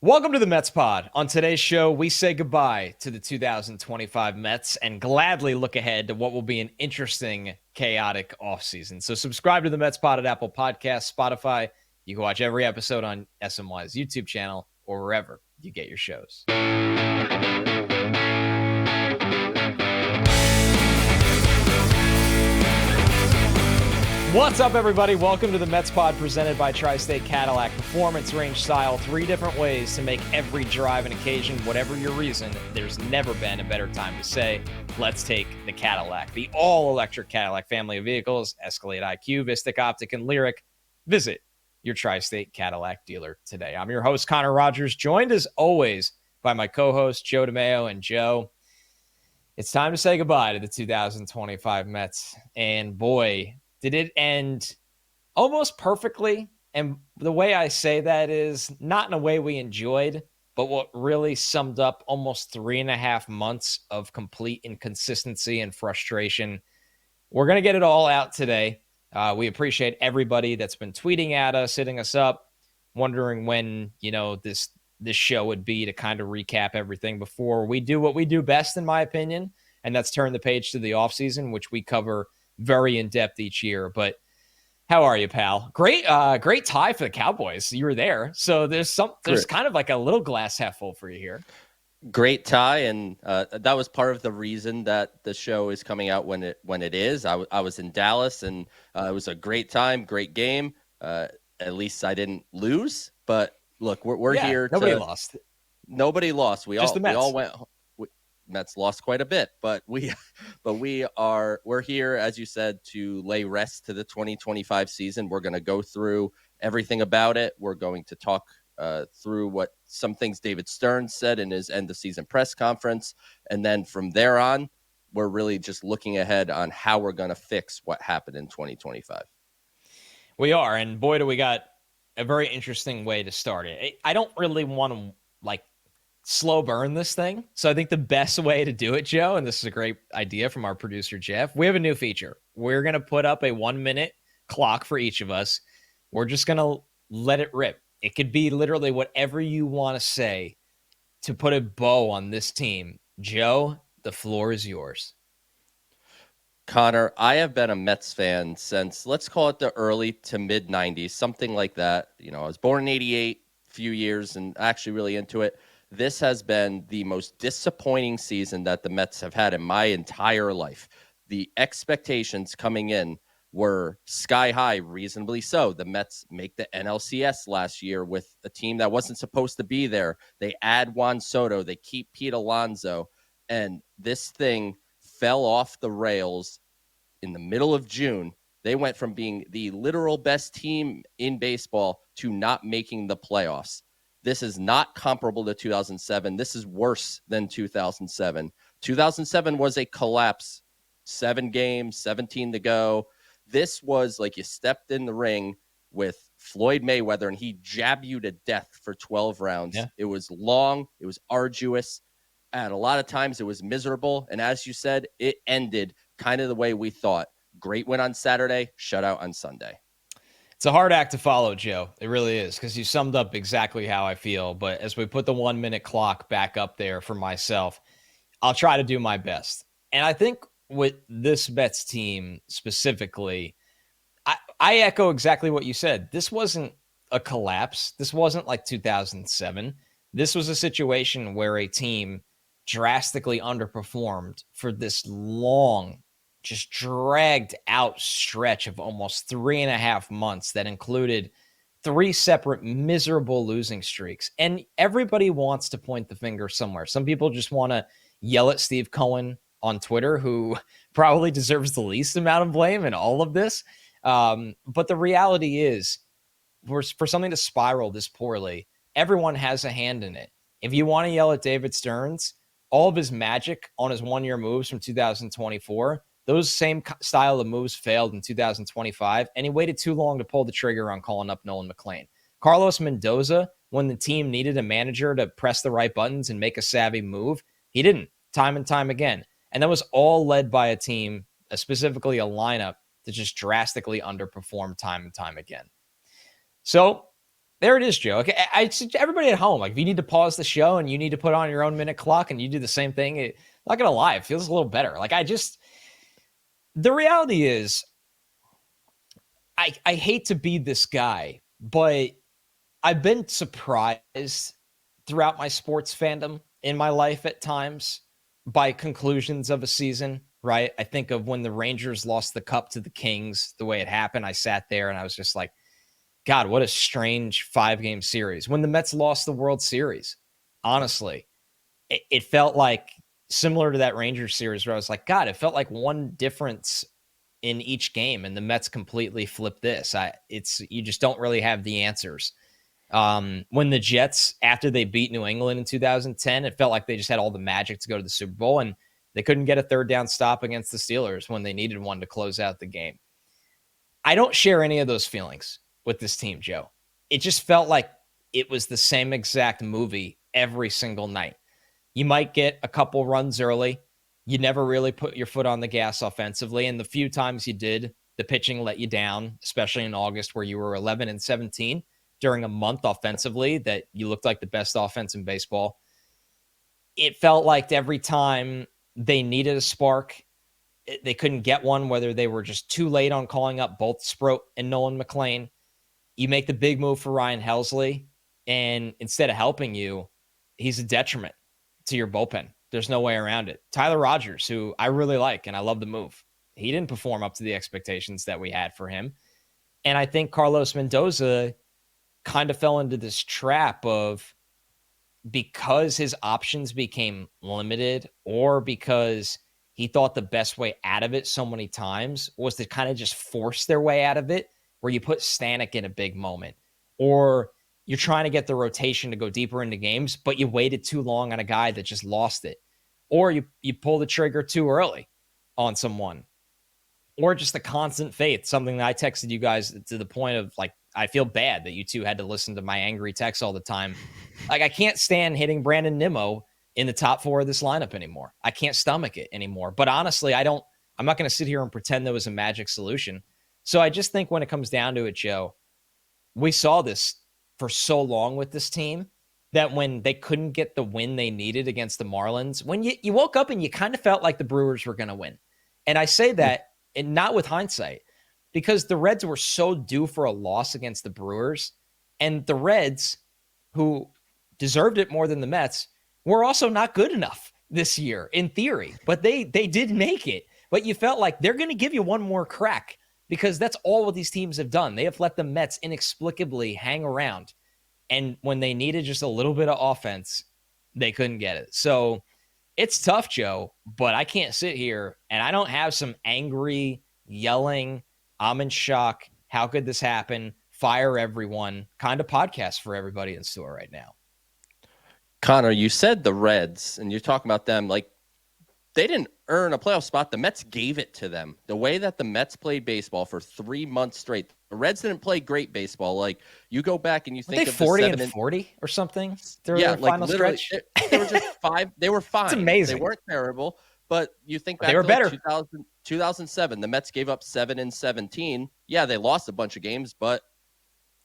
Welcome to the Mets Pod. On today's show, we say goodbye to the 2025 Mets and gladly look ahead to what will be an interesting, chaotic offseason. So subscribe to the Mets Pod at Apple Podcasts, Spotify. You can watch every episode on SMY's YouTube channel or wherever you get your shows. What's up, everybody? Welcome to the Mets Pod presented by Tri-State Cadillac. Performance, range, style, 3 different ways to make every drive an occasion. Whatever your reason, there's never been a better time to say, let's take the Cadillac. The all-electric Cadillac family of vehicles, Escalade IQ, Vistic Optic, and Lyriq. Visit your Tri-State Cadillac dealer today. I'm your host, Connor Rogers, joined as always by my co-hosts, Joe DeMayo. And Joe, it's time to say goodbye to the 2025 Mets. And boy, did it end almost perfectly. And the way I say that is not in a way we enjoyed, but what really summed up almost 3.5 months of complete inconsistency and frustration. We're going to get it all out today. We appreciate everybody that's been tweeting at us, hitting us up, wondering when, this show would be to kind of recap everything before we do what we do best, in my opinion. And that's turn the page to the offseason, which we cover very in-depth each year. But how are you, pal? Great tie for the Cowboys. You were there. So there's kind of like a little glass half full for you here. Great tie, and that was part of the reason that the show is coming out when it is. I was in Dallas, and it was a great time, great game. At least I didn't love. But look, we're here. Nobody lost. Nobody lost. We all went. Mets lost quite a bit, but we're here, as you said, to lay rest to the 2025 season. We're going to go through everything about it. We're going to talk through what some things David Stearns said in his end of season press conference. And then from there on, we're really just looking ahead on how we're going to fix what happened in 2025. We are. And boy, do we got a very interesting way to start it. I don't really want to slow burn this thing. So I think the best way to do it, Joe, and this is a great idea from our producer, Jeff, we have a new feature. We're going to put up a 1-minute clock for each of us. We're just going to let it rip. It could be literally whatever you want to say to put a bow on this team. Joe, the floor is yours. Connor, I have been a Mets fan since, let's call it the early to mid 90s, something like that. I was born in 88, few years, and actually really into it. This has been the most disappointing season that the Mets have had in my entire life. The expectations coming in were sky high, reasonably so. The Mets make the NLCS last year with a team that wasn't supposed to be there. They add Juan Soto. They keep Pete Alonso. And this thing fell off the rails in the middle of June. They went from being the literal best team in baseball to not making the playoffs. This is not comparable to 2007. This is worse than 2007. 2007 was a collapse. 7 games, 17 to go. This was like you stepped in the ring with Floyd Mayweather and he jabbed you to death for 12 rounds. Yeah. It was long. It was arduous. And a lot of times it was miserable. And as you said, it ended kind of the way we thought. Great win on Saturday, shutout on Sunday. It's a hard act to follow, Joe. It really is, because you summed up exactly how I feel. But as we put the 1-minute clock back up there for myself, I'll try to do my best. And I think with this Mets team specifically, I echo exactly what you said. This wasn't a collapse. This wasn't like 2007. This was a situation where a team drastically underperformed for this long, just dragged out stretch of almost 3.5 months that included 3 separate miserable losing streaks. And everybody wants to point the finger somewhere. Some people just want to yell at Steve Cohen on Twitter, who probably deserves the least amount of blame in all of this. But the reality is, for something to spiral this poorly, everyone has a hand in it. If you want to yell at David Stearns, all of his magic on his 1-year moves from 2024, those same style of moves failed in 2025, and he waited too long to pull the trigger on calling up Nolan McLean. Carlos Mendoza, when the team needed a manager to press the right buttons and make a savvy move, he didn't, time and time again. And that was all led by a team, specifically a lineup, that just drastically underperformed time and time again. So There it is, Joe. Okay, everybody at home, like if you need to pause the show and you need to put on your own minute clock and you do the same thing, not gonna lie, it feels a little better. Like the reality is, I hate to be this guy, but I've been surprised throughout my sports fandom in my life at times by conclusions of a season, right? I think of when the Rangers lost the cup to the Kings, the way it happened. I sat there and I was just like, God, what a strange 5-game series. When the Mets lost the World Series, honestly, it felt like similar to that Rangers series where I was like, God, it felt like one difference in each game, and the Mets completely flipped this. You just don't really have the answers. When the Jets, after they beat New England in 2010, it felt like they just had all the magic to go to the Super Bowl, and they couldn't get a third down stop against the Steelers when they needed one to close out the game. I don't share any of those feelings with this team, Joe. It just felt like it was the same exact movie every single night. You might get a couple runs early. You never really put your foot on the gas offensively. And the few times you did, the pitching let you down, especially in August where you were 11-17 during a month offensively that you looked like the best offense in baseball. It felt like every time they needed a spark, they couldn't get one, whether they were just too late on calling up both Sproat and Nolan McLean. You make the big move for Ryan Helsley, and instead of helping you, he's a detriment to your bullpen. There's no way around it. Tyler Rogers, who I really like, and I love the move, he didn't perform up to the expectations that we had for him. And I think Carlos Mendoza kind of fell into this trap of, because his options became limited or because he thought the best way out of it so many times was to kind of just force their way out of it, where you put Stanek in a big moment, or you're trying to get the rotation to go deeper into games, but you waited too long on a guy that just lost it, or you pull the trigger too early on someone, or just the constant faith, something that I texted you guys to the point of like, I feel bad that you two had to listen to my angry texts all the time. Like, I can't stand hitting Brandon Nimmo in the top 4 of this lineup anymore. I can't stomach it anymore. But honestly, I'm not going to sit here and pretend there was a magic solution. So I just think when it comes down to it, Joe, we saw this for so long with this team that when they couldn't get the win they needed against the Marlins, when you woke up and you kind of felt like the Brewers were going to win. And I say that, and not with hindsight, because the Reds were so due for a loss against the Brewers, and the Reds, who deserved it more than the Mets, were also not good enough this year in theory, but they did make it. But you felt like they're going to give you one more crack, because that's all what these teams have done. They have let the Mets inexplicably hang around, and when they needed just a little bit of offense, they couldn't get it. So it's tough, Joe, but I can't sit here and I don't have some angry yelling, I'm in shock, how could this happen, fire everyone kind of podcast for everybody in store right now. Connor, you said the Reds, and you're talking about them like they didn't earn a playoff spot. The Mets gave it to them. The way that the Mets played baseball for 3 months straight, the Reds didn't play great baseball. Like, you go back and you think they of 40 the 40 or something. Yeah, their like final literally, stretch. they were just 5. They were fine. It's amazing. They weren't terrible, but you think back they were to better. 2007, the Mets gave up 7-17. Yeah, they lost a bunch of games, but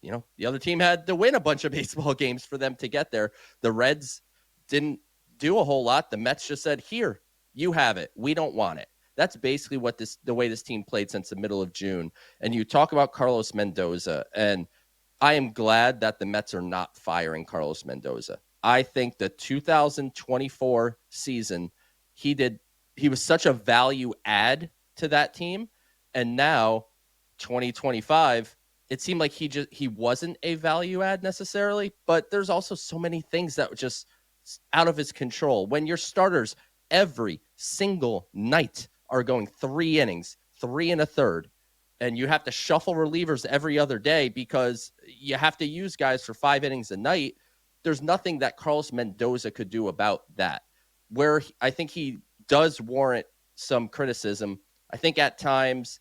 the other team had to win a bunch of baseball games for them to get there. The Reds didn't do a whole lot. The Mets just said, "Here, you have it. We don't want it." That's basically the way this team played since the middle of June. And you talk about Carlos Mendoza, and I am glad that the Mets are not firing Carlos Mendoza. I think the 2024 season, he was such a value add to that team. And now 2025, it seemed like he wasn't a value add necessarily, but there's also so many things that were just out of his control. When your starters every single night are going 3 innings, 3 1/3, and you have to shuffle relievers every other day because you have to use guys for 5 innings a night, there's nothing that Carlos Mendoza could do about that. Where I think he does warrant some criticism, I think at times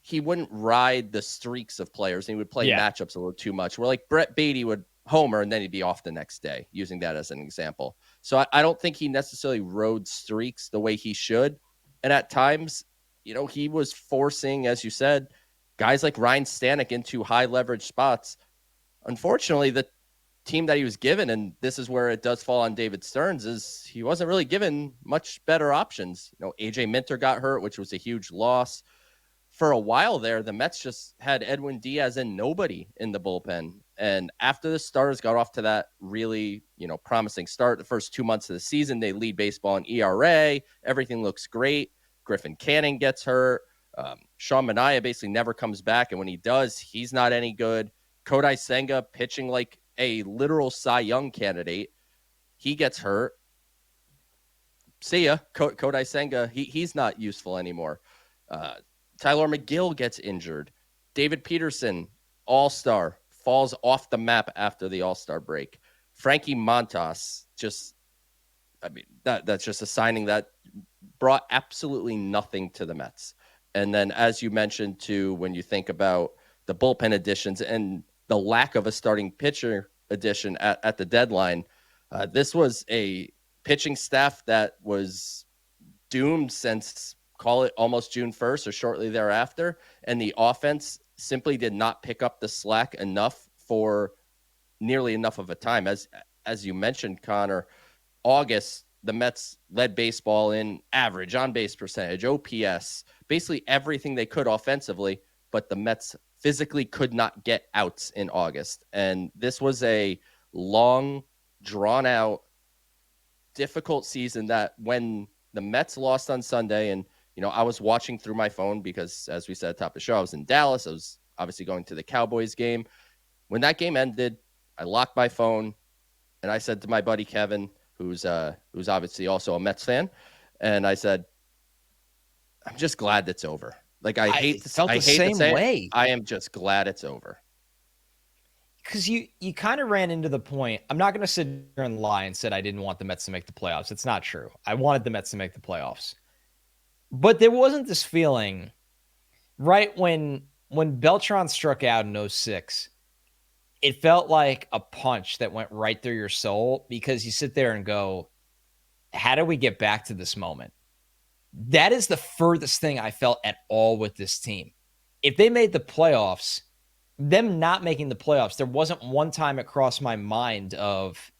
he wouldn't ride the streaks of players, and he would play matchups a little too much, where like Brett Beatty would homer and then he'd be off the next day, using that as an example. So I don't think he necessarily rode streaks the way he should. And at times, he was forcing, as you said, guys like Ryan Stanek into high leverage spots. unfortunately, the team that he was given, and this is where it does fall on David Stearns, is he wasn't really given much better options. AJ Minter got hurt, which was a huge loss. For a while there, the Mets just had Edwin Diaz and nobody in the bullpen. And after the Stars got off to that really, promising start, the first 2 months of the season, they lead baseball in ERA. Everything looks great. Griffin Canning gets hurt. Sean Manaea basically never comes back. And when he does, he's not any good. Kodai Senga pitching like a literal Cy Young candidate. He gets hurt. See ya. Kodai Senga, he's not useful anymore. Tyler McGill gets injured. David Peterson, all-star, falls off the map after the all-star break. Frankie Montas, that's just a signing that brought absolutely nothing to the Mets. And then, as you mentioned, too, when you think about the bullpen additions and the lack of a starting pitcher addition at the deadline, this was a pitching staff that was doomed since, call it almost June 1st or shortly thereafter. And the offense simply did not pick up the slack enough for nearly enough of a time. As you mentioned, Connor, August, the Mets led baseball in average, on-base percentage, OPS, basically everything they could offensively, but the Mets physically could not get outs in August. And this was a long, drawn-out, difficult season that when the Mets lost on Sunday, and I was watching through my phone because, as we said at the top of the show, I was in Dallas. I was obviously going to the Cowboys game. When that game ended, I locked my phone, and I said to my buddy Kevin, who's obviously also a Mets fan, and I said, "I'm just glad it's over." Like I hate to say it, I am just glad it's over. Because you kind of ran into the point. I'm not going to sit here and lie and said I didn't want the Mets to make the playoffs. It's not true. I wanted the Mets to make the playoffs. But there wasn't this feeling right when Beltran struck out in 2006, it felt like a punch that went right through your soul because you sit there and go, how do we get back to this moment? That is the furthest thing I felt at all with this team. If they made the playoffs, them not making the playoffs, there wasn't one time it crossed my mind of,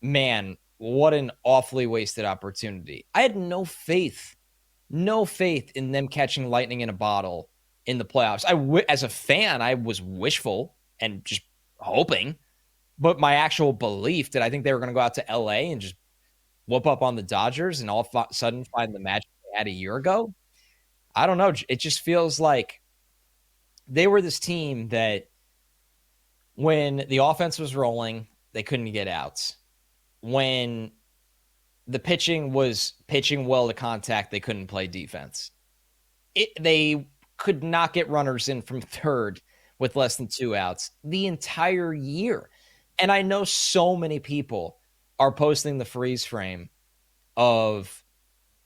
man, what an awfully wasted opportunity. I had no faith in them catching lightning in a bottle in the playoffs. As a fan, I was wishful and just hoping, but my actual belief that I think they were going to go out to LA and just whoop up on the Dodgers and all of a sudden find the magic they had a year ago. I don't know. It just feels like they were this team that when the offense was rolling, they couldn't get outs. When the pitching was pitching well to contact, they couldn't play defense. They could not get runners in from third with less than 2 outs the entire year. And I know so many people are posting the freeze frame of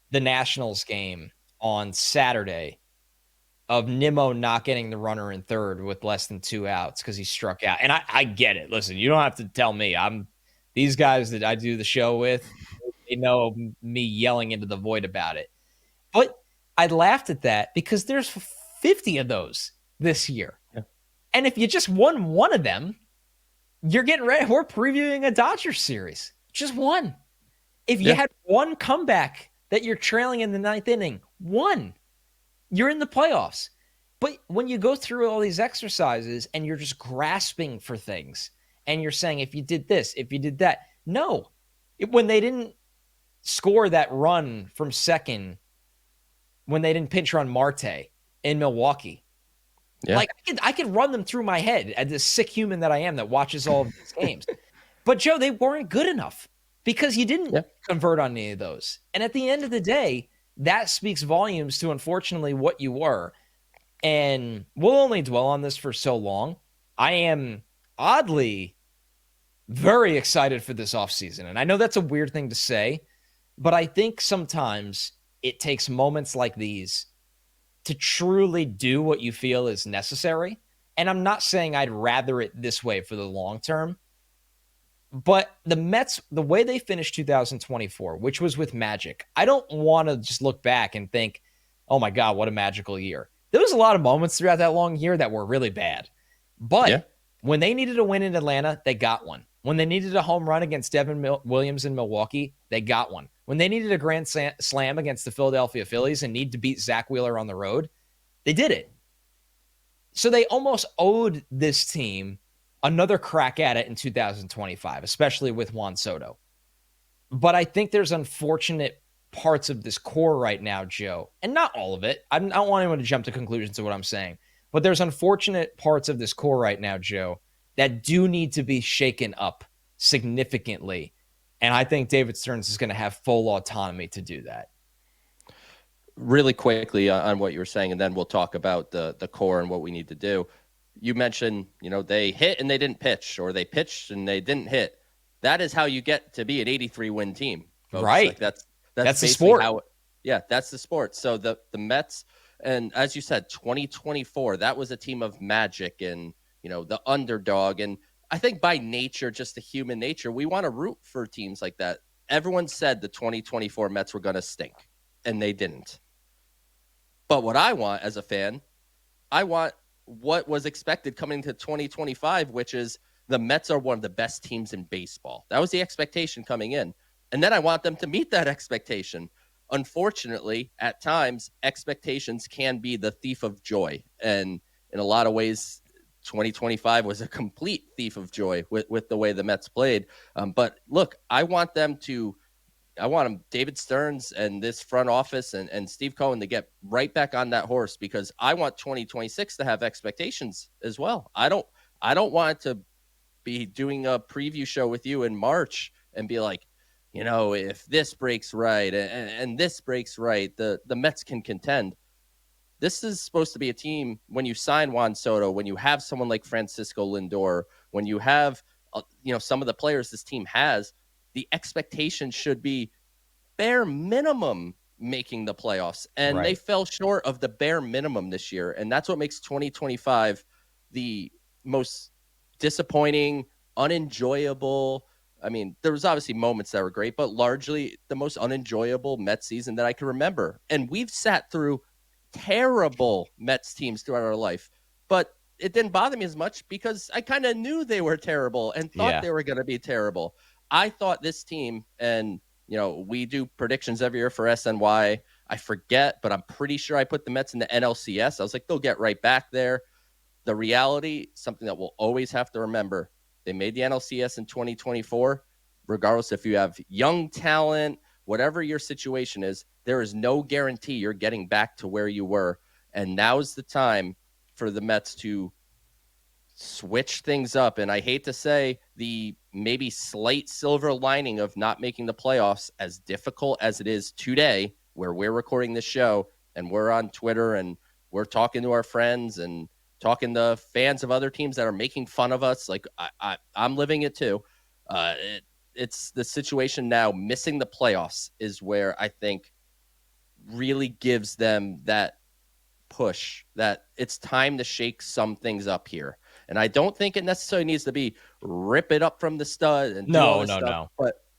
the Nationals game on Saturday of Nimmo not getting the runner in third with less than 2 outs because he struck out. And I get it. Listen, you don't have to tell me. These guys that I do the show with, they know me yelling into the void about it. But I laughed at that because there's 50 of those this year. Yeah. And if you just won one of them, you're getting ready. We're previewing a Dodgers series. Just one. If you had one comeback that you're trailing in the 9th inning, one, you're in the playoffs. But when you go through all these exercises and you're just grasping for things and you're saying, if you did this, if you did that, no. When they didn't score that run from second, when they didn't pinch run Marte in Milwaukee, like I could run them through my head as this sick human that I am that watches all of these games. But Joe, they weren't good enough because you didn't convert on any of those. And at the end of the day, that speaks volumes to, unfortunately, what you were. And we'll only dwell on this for so long. I am oddly very excited for this offseason. And I know that's a weird thing to say, but I think sometimes it takes moments like these to truly do what you feel is necessary. And I'm not saying I'd rather it this way for the long term, but the Mets, the way they finished 2024, which was with magic, I don't want to just look back and think, oh my God, what a magical year. There was a lot of moments throughout that long year that were really bad. But When they needed a win in Atlanta, they got one. When they needed a home run against Devin Williams in Milwaukee, they got one. When they needed a grand slam against the Philadelphia Phillies and need to beat Zach Wheeler on the road, they did it. So they almost owed this team another crack at it in 2025, especially with Juan Soto. But I think there's unfortunate parts of this core right now, Joe, and not all of it. I don't want anyone to jump to conclusions of what I'm saying, but there's unfortunate parts of this core right now, Joe, that do need to be shaken up significantly. And I think David Stearns is going to have full autonomy to do that. Really quickly on what you were saying, and then we'll talk about the core and what we need to do. You mentioned, they hit and they didn't pitch, or they pitched and they didn't hit. That is how you get to be an 83-win team, folks. Right. Like that's the sport. That's the sport. So the Mets, and as you said, 2024, that was a team of magic and, the underdog. And I think by nature, just the human nature, we want to root for teams like that. Everyone said the 2024 Mets were going to stink, and they didn't. But what I want as a fan, I want what was expected coming to 2025, which is the Mets are one of the best teams in baseball. That was the expectation coming in. And then I want them to meet that expectation. Unfortunately, at times, expectations can be the thief of joy. And in a lot of ways, 2025 was a complete thief of joy with the way the Mets played. But look, I want David Stearns and this front office and Steve Cohen to get right back on that horse, because I want 2026 to have expectations as well. I don't want to be doing a preview show with you in March and be like, if this breaks right and this breaks right, the Mets can contend. This is supposed to be a team, when you sign Juan Soto, when you have someone like Francisco Lindor, when you have, some of the players this team has, the expectation should be bare minimum making the playoffs. And They fell short of the bare minimum this year. And that's what makes 2025 the most disappointing, unenjoyable. I mean, there was obviously moments that were great, but largely the most unenjoyable Mets season that I can remember. And we've sat through terrible Mets teams throughout our life, but it didn't bother me as much because I kind of knew they were terrible and thought they were going to be terrible. I thought this team, and we do predictions every year for SNY. I forget, but I'm pretty sure I put the Mets in the NLCS. I was like, they'll get right back there. The reality, something that we'll always have to remember, they made the NLCS in 2024. Regardless if you have young talent, whatever your situation is, there is no guarantee you're getting back to where you were. And now's the time for the Mets to switch things up. And I hate to say, the maybe slight silver lining of not making the playoffs, as difficult as it is today, where we're recording this show and we're on Twitter and we're talking to our friends and talking to fans of other teams that are making fun of us. Like I'm living it too. It's the situation now. Missing the playoffs is where I think really gives them that push that it's time to shake some things up here. And I don't think it necessarily needs to be rip it up from the stud and no.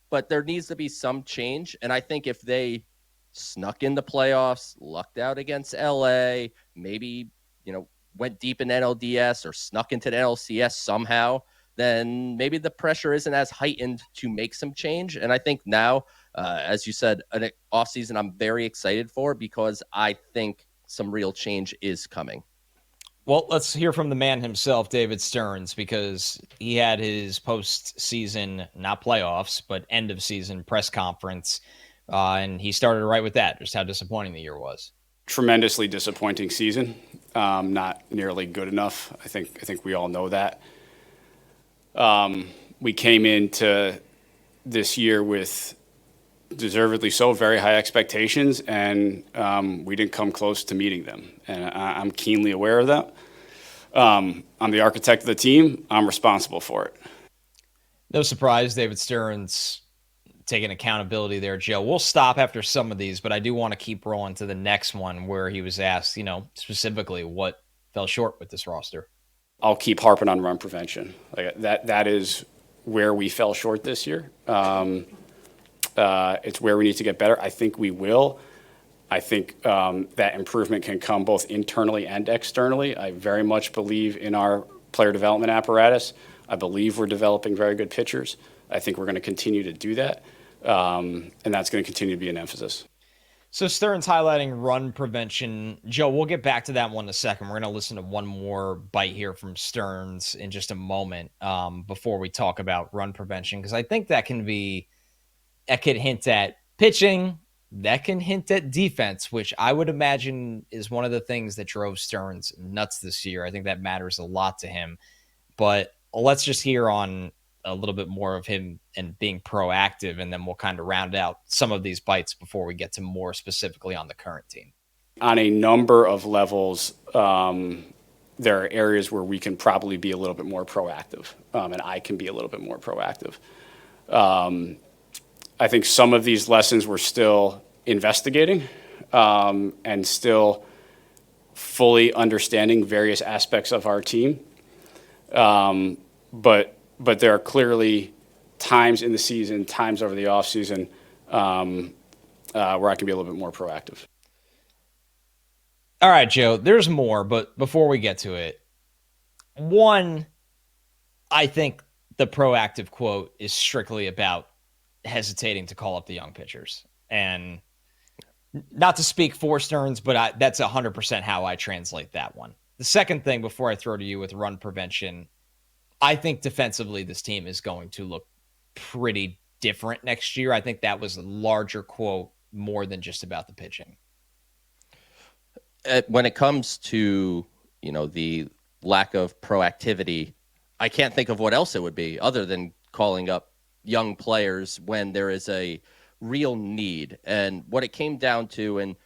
But there needs to be some change. And I think if they snuck in the playoffs, lucked out against LA, maybe, went deep in NLDS or snuck into the NLCS somehow, then maybe the pressure isn't as heightened to make some change. And I think now, as you said, an offseason I'm very excited for, because I think some real change is coming. Well, let's hear from the man himself, David Stearns, because he had his postseason, not playoffs, but end of season press conference. And he started right with that, just how disappointing the year was. Tremendously disappointing season. Not nearly good enough. I think we all know that. We came into this year with, deservedly so, very high expectations, and we didn't come close to meeting them. And I'm keenly aware of that. I'm the architect of the team. I'm responsible for it. No surprise, David Stearns taking accountability there, Joe. We'll stop after some of these, but I do want to keep rolling to the next one where he was asked, specifically what fell short with this roster. I'll keep harping on run prevention. Like that is where we fell short this year. It's where we need to get better. I think we will. I think that improvement can come both internally and externally. I very much believe in our player development apparatus. I believe we're developing very good pitchers. I think we're going to continue to do that, and that's going to continue to be an emphasis. So Stearns highlighting run prevention. Joe, we'll get back to that one in a second. We're going to listen to one more bite here from Stearns in just a moment before we talk about run prevention, because I think that could hint at pitching, that can hint at defense, which I would imagine is one of the things that drove Stearns nuts this year. I think that matters a lot to him. But let's just hear on a little bit more of him and being proactive, and then we'll kind of round out some of these bites before we get to more specifically on the current team. On a number of levels, there are areas where we can probably be a little bit more proactive, and I can be a little bit more proactive. I think some of these lessons we're still investigating and still fully understanding various aspects of our team. But there are clearly times in the season, times over the offseason where I can be a little bit more proactive. All right, Joe, there's more, but before we get to it, one, I think the proactive quote is strictly about hesitating to call up the young pitchers. And not to speak for Stearns, but that's 100% how I translate that one. The second thing, before I throw to you with run prevention, I think defensively this team is going to look pretty different next year. I think that was a larger quote more than just about the pitching. When it comes to, the lack of proactivity, I can't think of what else it would be other than calling up young players when there is a real need. And what it came down to, and,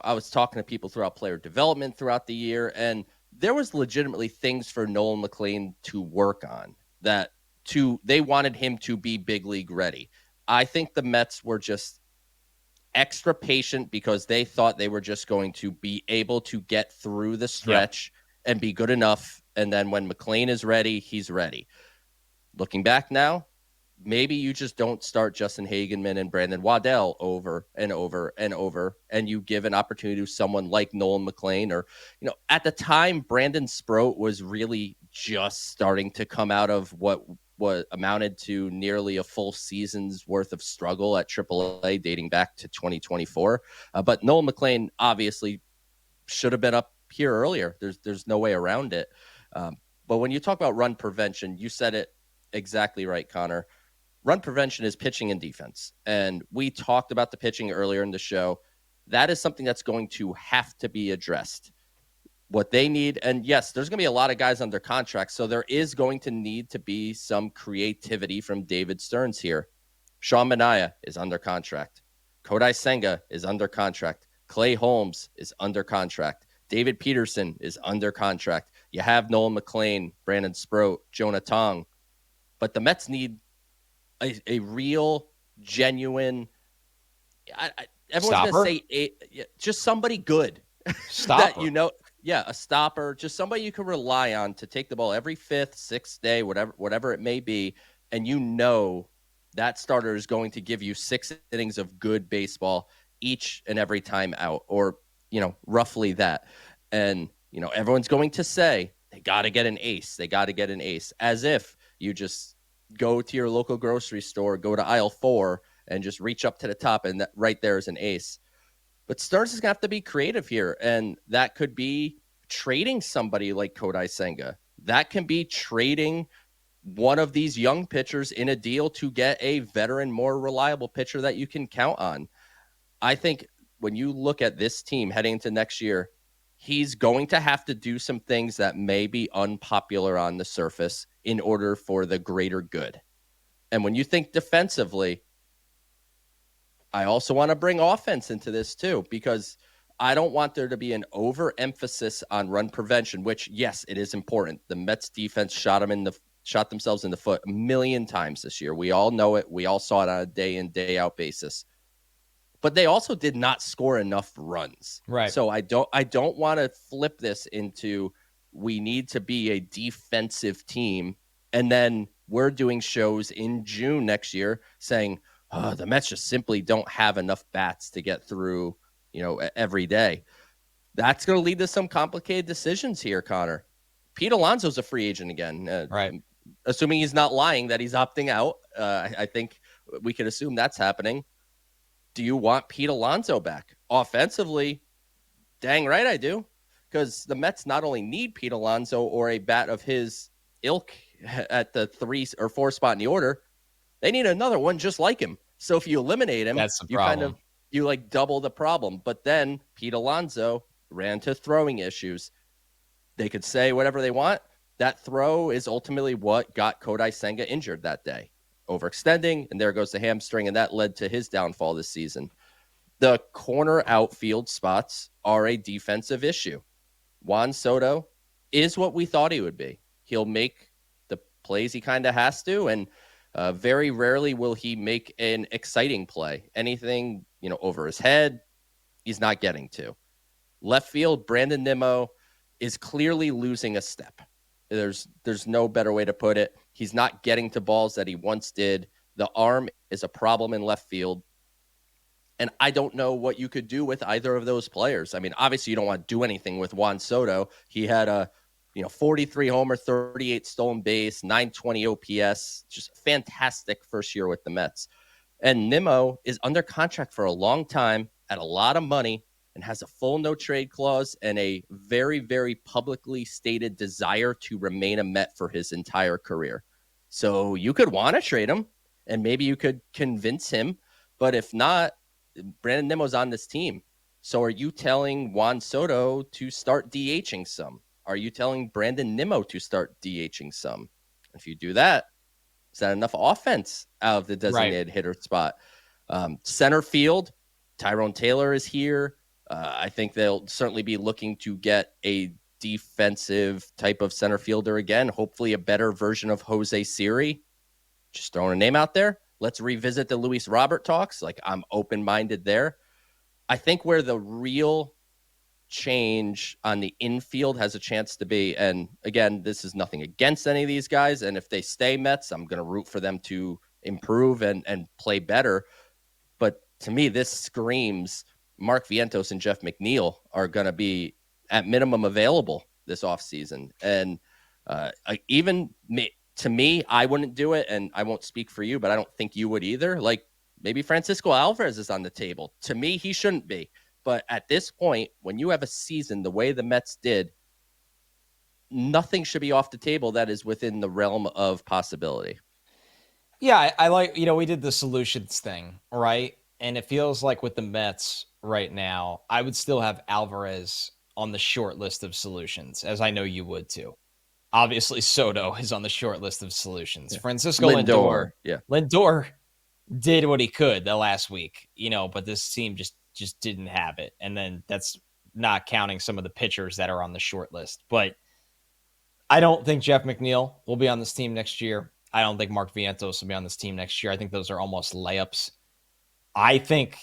I was talking to people throughout player development throughout the year, and there was legitimately things for Nolan McLean to work on they wanted him to be big league ready. I think the Mets were just extra patient because they thought they were just going to be able to get through the stretch and be good enough. And then when McLean is ready, he's ready. Looking back now, maybe you just don't start Justin Hagenman and Brandon Waddell over and over and over, and you give an opportunity to someone like Nolan McLean, or, at the time, Brandon Sproat was really just starting to come out of what amounted to nearly a full season's worth of struggle at AAA dating back to 2024. But Nolan McLean obviously should have been up here earlier. There's no way around it. But when you talk about run prevention, you said it exactly right, Connor. Run prevention is pitching and defense. And we talked about the pitching earlier in the show. That is something that's going to have to be addressed. What they need, and yes, there's going to be a lot of guys under contract, so there is going to need to be some creativity from David Stearns here. Sean Manaea is under contract. Kodai Senga is under contract. Clay Holmes is under contract. David Peterson is under contract. You have Nolan McLean, Brandon Sproat, Jonah Tong. But the Mets need a real, genuine, everyone's going to say just somebody good. Stopper. A stopper, just somebody you can rely on to take the ball every fifth, sixth day, whatever it may be. And that starter is going to give you 6 innings of good baseball each and every time out, or, roughly that. And, everyone's going to say they got to get an ace. They got to get an ace, as if you just go to your local grocery store, go to aisle 4 and just reach up to the top. And that right there is an ace. But Stearns is going to have to be creative here. And that could be trading somebody like Kodai Senga. That can be trading one of these young pitchers in a deal to get a veteran, more reliable pitcher that you can count on. I think when you look at this team heading into next year, he's going to have to do some things that may be unpopular on the surface in order for the greater good. And when you think defensively, I also want to bring offense into this too, because I don't want there to be an overemphasis on run prevention, which, yes, it is important. The Mets defense shot themselves in the foot a million times this year. We all know it. We all saw it on a day in, day out basis. But they also did not score enough runs. Right. So I don't want to flip this into we need to be a defensive team, and then we're doing shows in June next year saying, the Mets just simply don't have enough bats to get through, every day. That's going to lead to some complicated decisions here, Connor. Pete Alonso's a free agent again. Right. Assuming he's not lying that he's opting out. I think we could assume that's happening. Do you want Pete Alonso back? Offensively, dang right I do. Because the Mets not only need Pete Alonso or a bat of his ilk at the 3 or 4 spot in the order, they need another one just like him. So if you eliminate him, That's the you problem. you like double the problem. But then Pete Alonso ran into throwing issues. They could say whatever they want. That throw is ultimately what got Kodai Senga injured that day. Overextending, and there goes the hamstring, and that led to his downfall this season. The corner outfield spots are a defensive issue. Juan Soto is what we thought he would be. He'll make the plays he kind of has to, and very rarely will he make an exciting play. Anything, over his head, he's not getting to. Left field, Brandon Nimmo is clearly losing a step. There's no better way to put it. He's not getting to balls that he once did. The arm is a problem in left field. And I don't know what you could do with either of those players. I mean, obviously you don't want to do anything with Juan Soto. He had a 43 homer, 38 stolen base, 920 OPS, just fantastic first year with the Mets. And Nimmo is under contract for a long time at a lot of money and has a full no trade clause and a very, very publicly stated desire to remain a Met for his entire career. So you could want to trade him and maybe you could convince him. But if not, Brandon Nimmo's on this team. So are you telling Juan Soto to start DHing some? Are you telling Brandon Nimmo to start DHing some? If you do that, is that enough offense out of the designated hitter spot? Center field, Tyrone Taylor is here. I think they'll certainly be looking to get a defensive type of center fielder again, hopefully a better version of Jose Siri. Just throwing a name out there. Let's revisit the Luis Robert talks. Like, I'm open-minded there. I think where the real change on the infield has a chance to be, and again, this is nothing against any of these guys, and if they stay Mets, I'm going to root for them to improve and play better. But to me, this screams Mark Vientos and Jeff McNeil are going to be at minimum available this offseason. And to me, I wouldn't do it, and I won't speak for you, but I don't think you would either. Like, maybe Francisco Alvarez is on the table. To me, he shouldn't be. But at this point, when you have a season the way the Mets did, nothing should be off the table that is within the realm of possibility. Yeah, I like, we did the solutions thing, right? And it feels like with the Mets right now, I would still have Alvarez on the short list of solutions, as I know you would too. Obviously, Soto is on the short list of solutions. Yeah. Francisco Lindor. Yeah. Lindor did what he could the last week, but this team just didn't have it. And then that's not counting some of the pitchers that are on the short list. But I don't think Jeff McNeil will be on this team next year. I don't think Mark Vientos will be on this team next year. I think those are almost layups. I think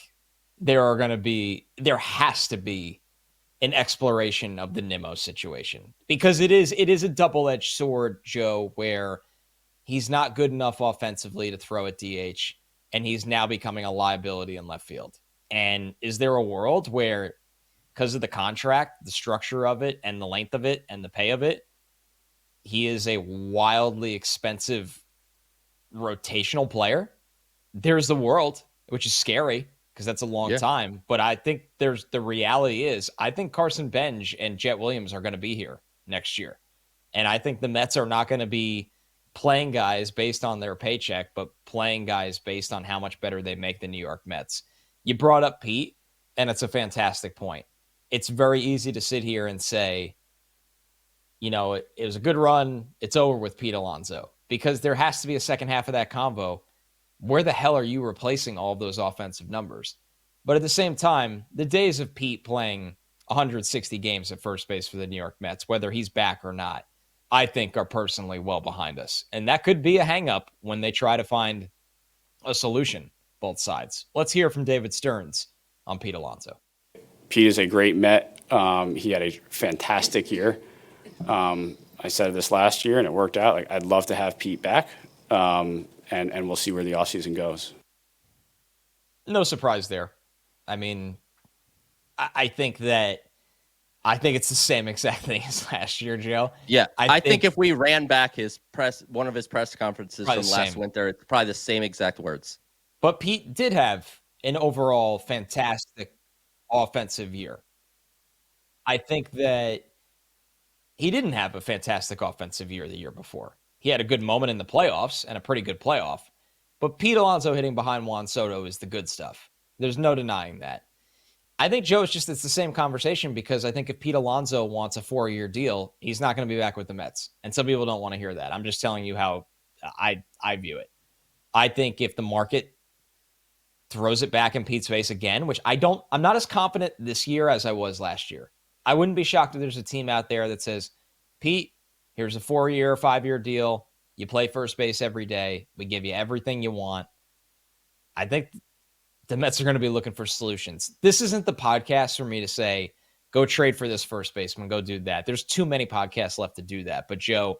there has to be an exploration of the Nimmo situation, because it is a double-edged sword, Joe, where he's not good enough offensively to throw at DH, and he's now becoming a liability in left field. And is there a world where, because of the contract, the structure of it, and the length of it, and the pay of it, he is a wildly expensive rotational player? There's the world, which is scary because that's a long time. But I think the reality is, I think Carson Benj and Jet Williams are going to be here next year. And I think the Mets are not going to be playing guys based on their paycheck, but playing guys based on how much better they make the New York Mets. You brought up Pete, and it's a fantastic point. It's very easy to sit here and say, it was a good run. It's over with Pete Alonso, because there has to be a second half of that combo. Where the hell are you replacing all of those offensive numbers? But at the same time, the days of Pete playing 160 games at first base for the New York Mets, whether he's back or not, I think are personally well behind us. And that could be a hang-up when they try to find a solution, both sides. Let's hear from David Stearns on Pete Alonso. Pete is a great Met. He had a fantastic year. I said this last year, and it worked out. Like, I'd love to have Pete back, and we'll see where the offseason goes. No surprise there. I mean, I think that I think it's the same exact thing as last year, Joe. Yeah, I think if we ran back one of his press conferences from last winter, it's probably the same exact words. But Pete did have an overall fantastic offensive year. I think that he didn't have a fantastic offensive year the year before. He had a good moment in the playoffs and a pretty good playoff. But Pete Alonso hitting behind Juan Soto is the good stuff. There's no denying that. I think, Joe, it's the same conversation because I think if Pete Alonso wants a 4-year deal, he's not going to be back with the Mets. And some people don't want to hear that. I'm just telling you how I view it. I think if the market throws it back in Pete's face again, which I'm not as confident this year as I was last year. I wouldn't be shocked if there's a team out there that says, Pete, here's a 4-year, 5-year deal. You play first base every day. We give you everything you want. I think the Mets are going to be looking for solutions. This isn't the podcast for me to say, go trade for this first baseman, go do that. There's too many podcasts left to do that. But, Joe,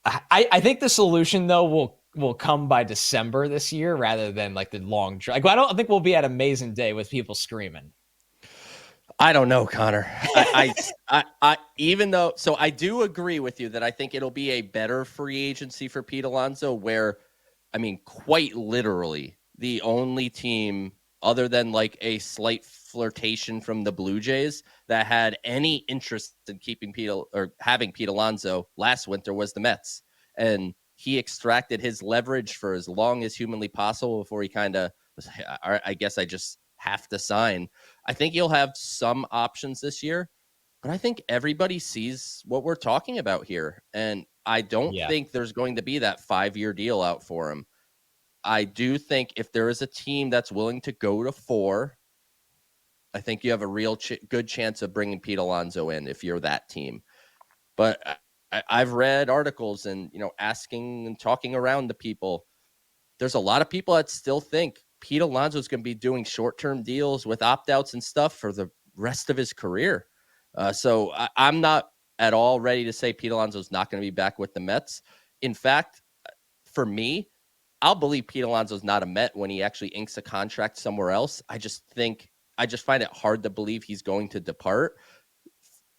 I think the solution, though, will come by December this year rather than like the long drive. I don't think we'll be at Amazing Day with people screaming. I don't know, Connor. I even though, so I do agree with you that I think it'll be a better free agency for Pete Alonso where, I mean, quite literally the only team other than like a slight flirtation from the Blue Jays that had any interest in keeping having Pete Alonso last winter was the Mets. And he extracted his leverage for as long as humanly possible before he kind of was, I guess I just have to sign. I think you'll have some options this year, but I think everybody sees what we're talking about here. And I don't think there's going to be that 5-year deal out for him. I do think if there is a team that's willing to go to 4, I think you have a real good chance of bringing Pete Alonso in if you're that team. But I've read articles and, asking and talking around to people. There's a lot of people that still think Pete Alonso is going to be doing short-term deals with opt-outs and stuff for the rest of his career. So I'm not at all ready to say Pete Alonso is not going to be back with the Mets. In fact, for me, I'll believe Pete Alonso is not a Met when he actually inks a contract somewhere else. I just find it hard to believe he's going to depart,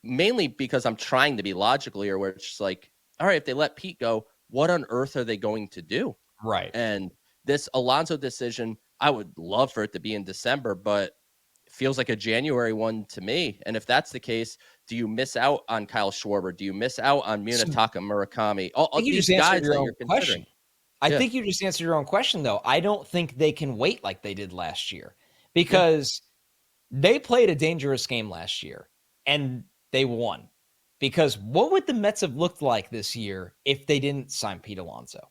mainly because I'm trying to be logical here, where it's just like, all right, if they let Pete go, what on earth are they going to do? Right. And this Alonso decision, I would love for it to be in December, but it feels like a January one to me. And if that's the case, do you miss out on Kyle Schwarber? Do you miss out on Munetaka Murakami? All these guys that you're considering. I think you just answered your own question, though. I don't think they can wait like they did last year because they played a dangerous game last year and they won. Because what would the Mets have looked like this year if they didn't sign Pete Alonso?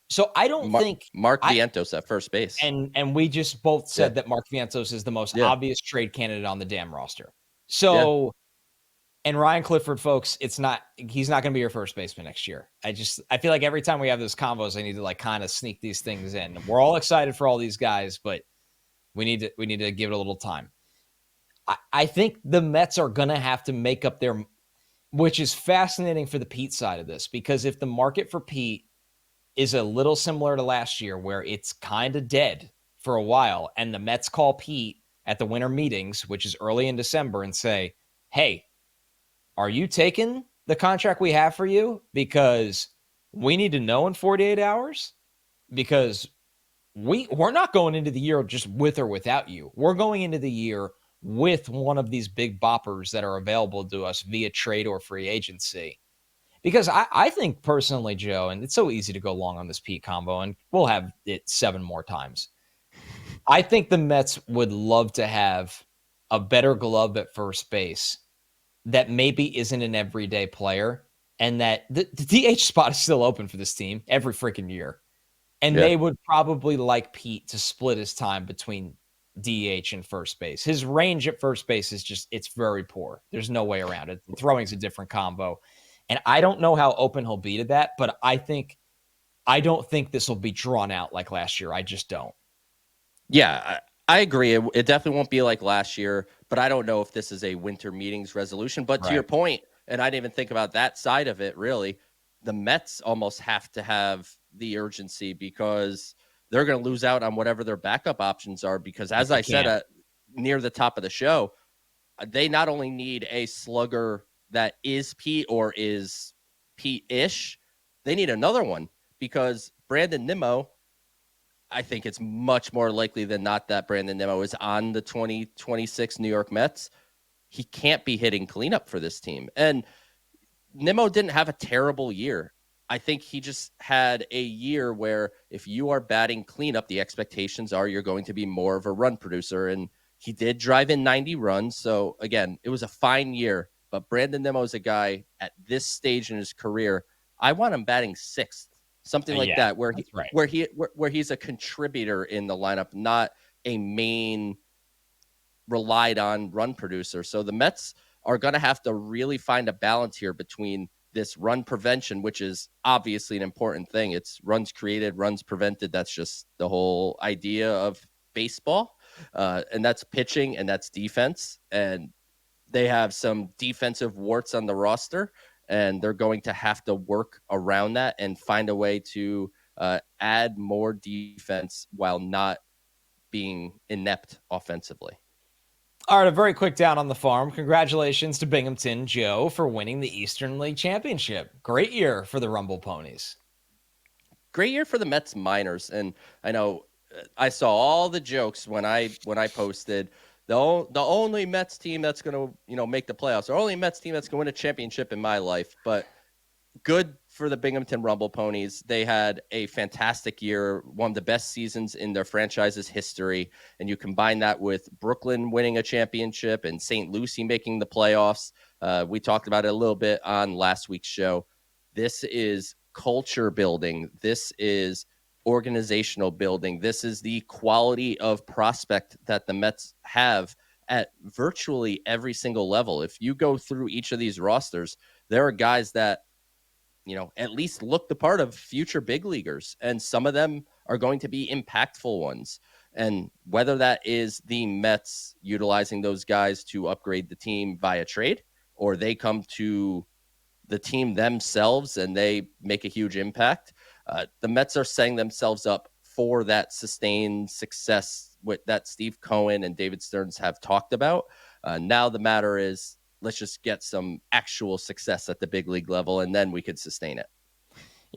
So I don't think Mark Vientos at first base. And we just both said that Mark Vientos is the most obvious trade candidate on the damn roster. So and Ryan Clifford, folks, he's not going to be your first baseman next year. I feel like every time we have those combos, I need to like kind of sneak these things in. We're all excited for all these guys, but we need to give it a little time. I think the Mets are going to have to make up their, which is fascinating for the Pete side of this, because if the market for Pete is a little similar to last year where it's kind of dead for a while and the Mets call Pete at the winter meetings, which is early in December, and say, hey, are you taking the contract we have for you? Because we need to know in 48 hours because we're not going into the year just with or without you. We're going into the year with one of these big boppers that are available to us via trade or free agency. Because I think personally, Joe, and it's so easy to go long on this Pete combo, and we'll have it 7 more times. I think the Mets would love to have a better glove at first base that maybe isn't an everyday player, and that the DH spot is still open for this team every freaking year. And they would probably like Pete to split his time between DH and first base. His range at first base is it's very poor. There's no way around it. Throwing's a different combo. And I don't know how open he'll be to that, but I don't think this will be drawn out like last year. I just don't. Yeah, I agree. It definitely won't be like last year, but I don't know if this is a winter meetings resolution. But to your point, and I didn't even think about that side of it, really, the Mets almost have to have the urgency because they're going to lose out on whatever their backup options are. Because as I said near the top of the show, they not only need a slugger that is Pete or is Pete-ish, they need another one, because Brandon Nimmo, I think it's much more likely than not that Brandon Nimmo is on the 2026 New York Mets. He can't be hitting cleanup for this team. And Nimmo didn't have a terrible year. I think he just had a year where if you are batting cleanup, the expectations are you're going to be more of a run producer. And he did drive in 90 runs. So again, it was a fine year. But Brandon Nimmo is a guy at this stage in his career, I want him batting sixth, something like that, where he's a contributor in the lineup, not a main relied on run producer. So the Mets are going to have to really find a balance here between this run prevention, which is obviously an important thing. It's runs created, runs prevented. That's just the whole idea of baseball. And that's pitching and that's defense. And they have some defensive warts on the roster, and they're going to have to work around that and find a way to add more defense while not being inept offensively. All right, a very quick down on the farm. Congratulations to Binghamton, Joe, for winning the Eastern League Championship. Great year for the Rumble Ponies. Great year for the Mets minors. And I know I saw all the jokes when I posted the only Mets team that's going to, make the playoffs, or only Mets team that's going to win a championship in my life. But good for the Binghamton Rumble Ponies. They had a fantastic year, one of the best seasons in their franchise's history. And you combine that with Brooklyn winning a championship and St. Lucie making the playoffs. We talked about it a little bit on last week's show. This is culture building. This is organizational building. This is the quality of prospect that the Mets have at virtually every single level. If you go through each of these rosters, there are guys that, at least look the part of future big leaguers. And some of them are going to be impactful ones. And whether that is the Mets utilizing those guys to upgrade the team via trade, or they come to the team themselves and they make a huge impact, the Mets are setting themselves up for that sustained success that Steve Cohen and David Stearns have talked about. Now the matter is, let's just get some actual success at the big league level, and then we could sustain it.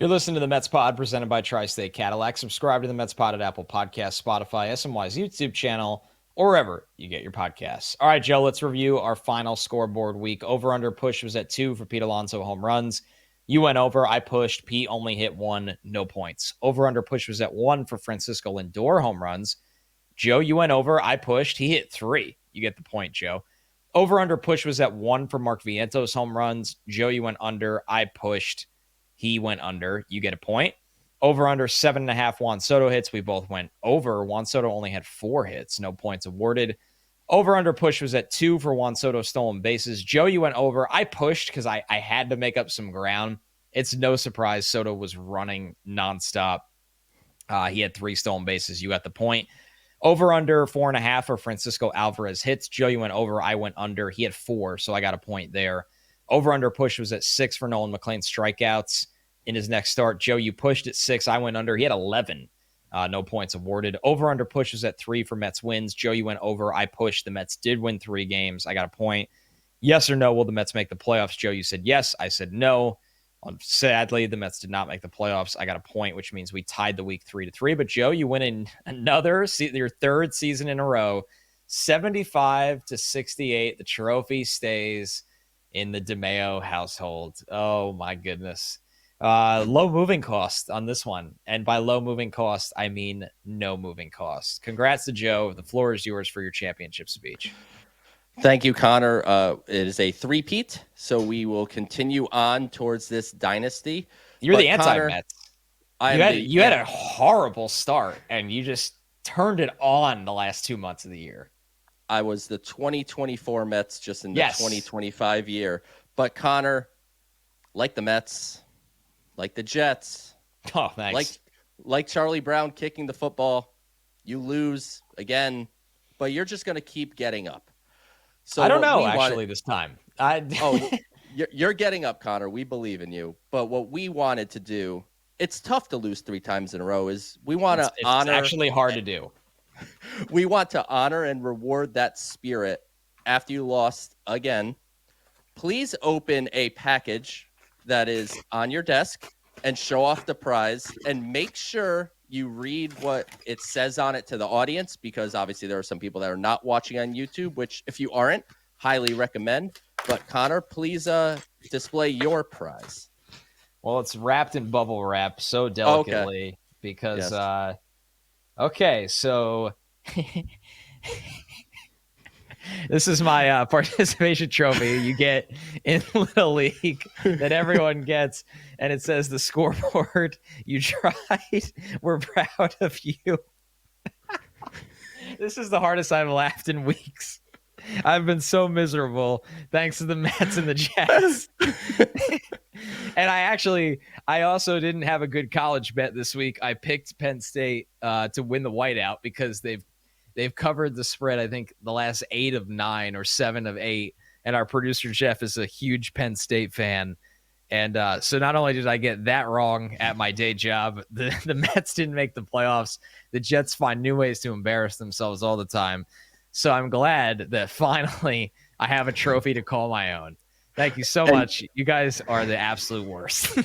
You're listening to the Mets Pod presented by Tri-State Cadillac. Subscribe to the Mets Pod at Apple Podcasts, Spotify, SMY's YouTube channel, or wherever you get your podcasts. All right, Joe, let's review our final scoreboard week. Over-under push was at 2 for Pete Alonso home runs. You went over. I pushed. Pete only hit 1, no points. Over-under push was at 1 for Francisco Lindor home runs. Joe, you went over. I pushed. He hit 3. You get the point, Joe. Over-under push was at 1 for Mark Vientos home runs. Joe, you went under. I pushed. He went under. You get a point. Over-under 7.5 Juan Soto hits. We both went over. Juan Soto only had 4 hits. No points awarded. Over-under push was at 2 for Juan Soto stolen bases. Joe, you went over. I pushed because I had to make up some ground. It's no surprise Soto was running nonstop. He had 3 stolen bases. You got the point. Over-under 4.5 for Francisco Alvarez hits. Joe, you went over. I went under. He had 4, so I got a point there. Over-under push was at 6 for Nolan McLean strikeouts in his next start. Joe, you pushed at 6. I went under. He had 11. No points awarded. Over-under push was at 3 for Mets wins. Joe, you went over. I pushed. The Mets did win 3 games. I got a point. Yes or no, will the Mets make the playoffs? Joe, you said yes. I said no. Sadly, the Mets did not make the playoffs. I got a point, which means we tied the week 3-3. But Joe, you win in your 3rd season in a row, 75-68. The trophy stays in the DeMayo household. Oh my goodness. Low moving cost on this one. And by low moving cost, I mean no moving cost. Congrats to Joe. The floor is yours for your championship speech. Thank you, Connor. It is a 3-peat, so we will continue on towards this dynasty. You're the anti-Mets. You had a horrible start, and you just turned it on the last 2 months of the year. I was the 2024 Mets just in the 2025 year. But Connor, like the Mets, like the Jets, thanks. Like Charlie Brown kicking the football, you lose again, but you're just going to keep getting up. So I don't know, actually, this time. You're getting up, Connor. We believe in you. But what we wanted to do, it's tough to lose 3 times in a row, is we want to honor. It's actually hard to do. We want to honor and reward that spirit after you lost again, please open a package that is on your desk and show off the prize, and make sure you read what it says on it to the audience, because obviously there are some people that are not watching on YouTube, which if you aren't, highly recommend. But Connor, please display your prize. Well, it's wrapped in bubble wrap so Okay. delicately because, Yes. Okay, so this is my participation trophy you get in Little League that everyone gets, and it says the scoreboard. You tried. We're proud of you. This is the hardest I've laughed in weeks. I've been so miserable thanks to the Mets and the Jets. And I also didn't have a good college bet this week. I picked Penn State to win the whiteout because they've covered the spread, I think, the last 8 of 9 or 7 of 8. And our producer, Jeff, is a huge Penn State fan. And so not only did I get that wrong at my day job, the Mets didn't make the playoffs. The Jets find new ways to embarrass themselves all the time. So I'm glad that finally I have a trophy to call my own. Thank you so much. You guys are the absolute worst.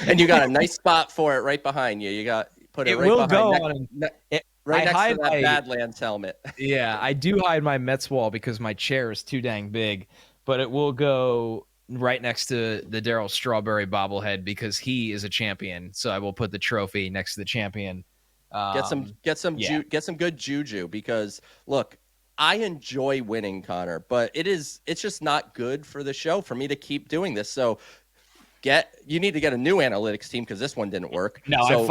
And you got a nice spot for it right behind you. You got put it right will behind go right next to that my Badlands helmet. Yeah, I do hide my Mets wall because my chair is too dang big, but it will go right next to the Darryl Strawberry bobblehead because he is a champion. So I will put the trophy next to the champion. Get some good juju, because look, I enjoy winning, Connor, but it's just not good for the show for me to keep doing this. So you need to get a new analytics team because this one didn't work. No, so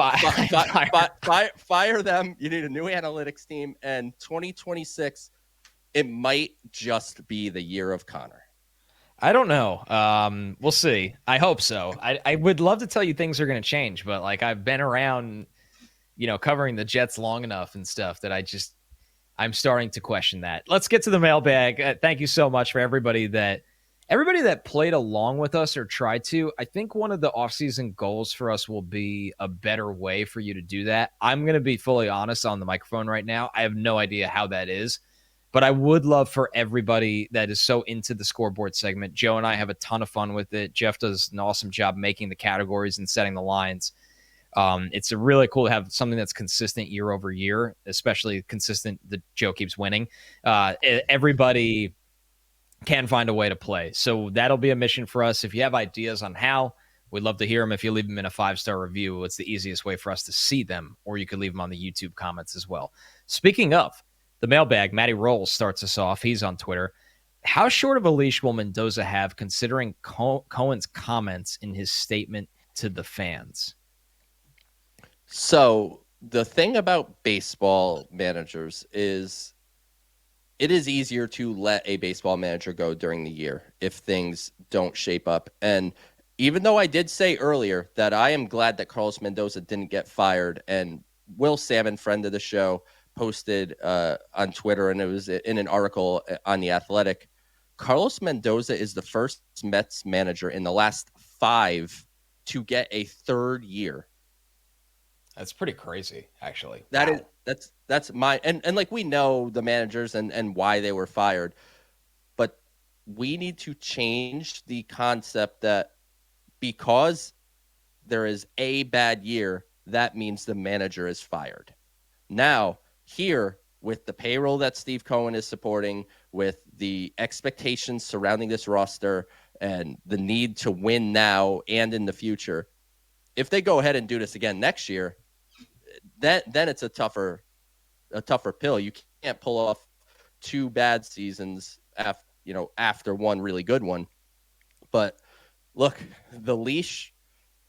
fire them. You need a new analytics team, and 2026, it might just be the year of Connor. I don't know. We'll see. I hope so. I would love to tell you things are going to change, but like I've been around, covering the Jets long enough and stuff that I'm starting to question that. Let's get to the mailbag. Thank you so much for everybody that played along with us or tried to. I think one of the offseason goals for us will be a better way for you to do that. I'm going to be fully honest on the microphone right now. I have no idea how that is, but I would love for everybody that is so into the scoreboard segment. Joe and I have a ton of fun with it. Jeff does an awesome job making the categories and setting the lines. It's really cool to have something that's consistent year over year, especially consistent that Joe keeps winning. Everybody can find a way to play. So that'll be a mission for us. If you have ideas on how, we'd love to hear them. If you leave them in a 5-star review, it's the easiest way for us to see them, or you could leave them on the YouTube comments as well. Speaking of the mailbag, Matty Rolls starts us off. He's on Twitter. How short of a leash will Mendoza have considering Cohen's comments in his statement to the fans? So the thing about baseball managers is it is easier to let a baseball manager go during the year if things don't shape up. And even though I did say earlier that I am glad that Carlos Mendoza didn't get fired, and Will Salmon, friend of the show, posted on Twitter, and it was in an article on The Athletic, Carlos Mendoza is the first Mets manager in the last 5 to get a 3rd year. That's pretty crazy, actually. That's my and like we know the managers and why they were fired, but we need to change the concept that because there is a bad year, that means the manager is fired. Now, here with the payroll that Steve Cohen is supporting, with the expectations surrounding this roster and the need to win now and in the future, if they go ahead and do this again next year, then it's a tougher pill. You can't pull off 2 bad seasons after one really good one. But look, the leash,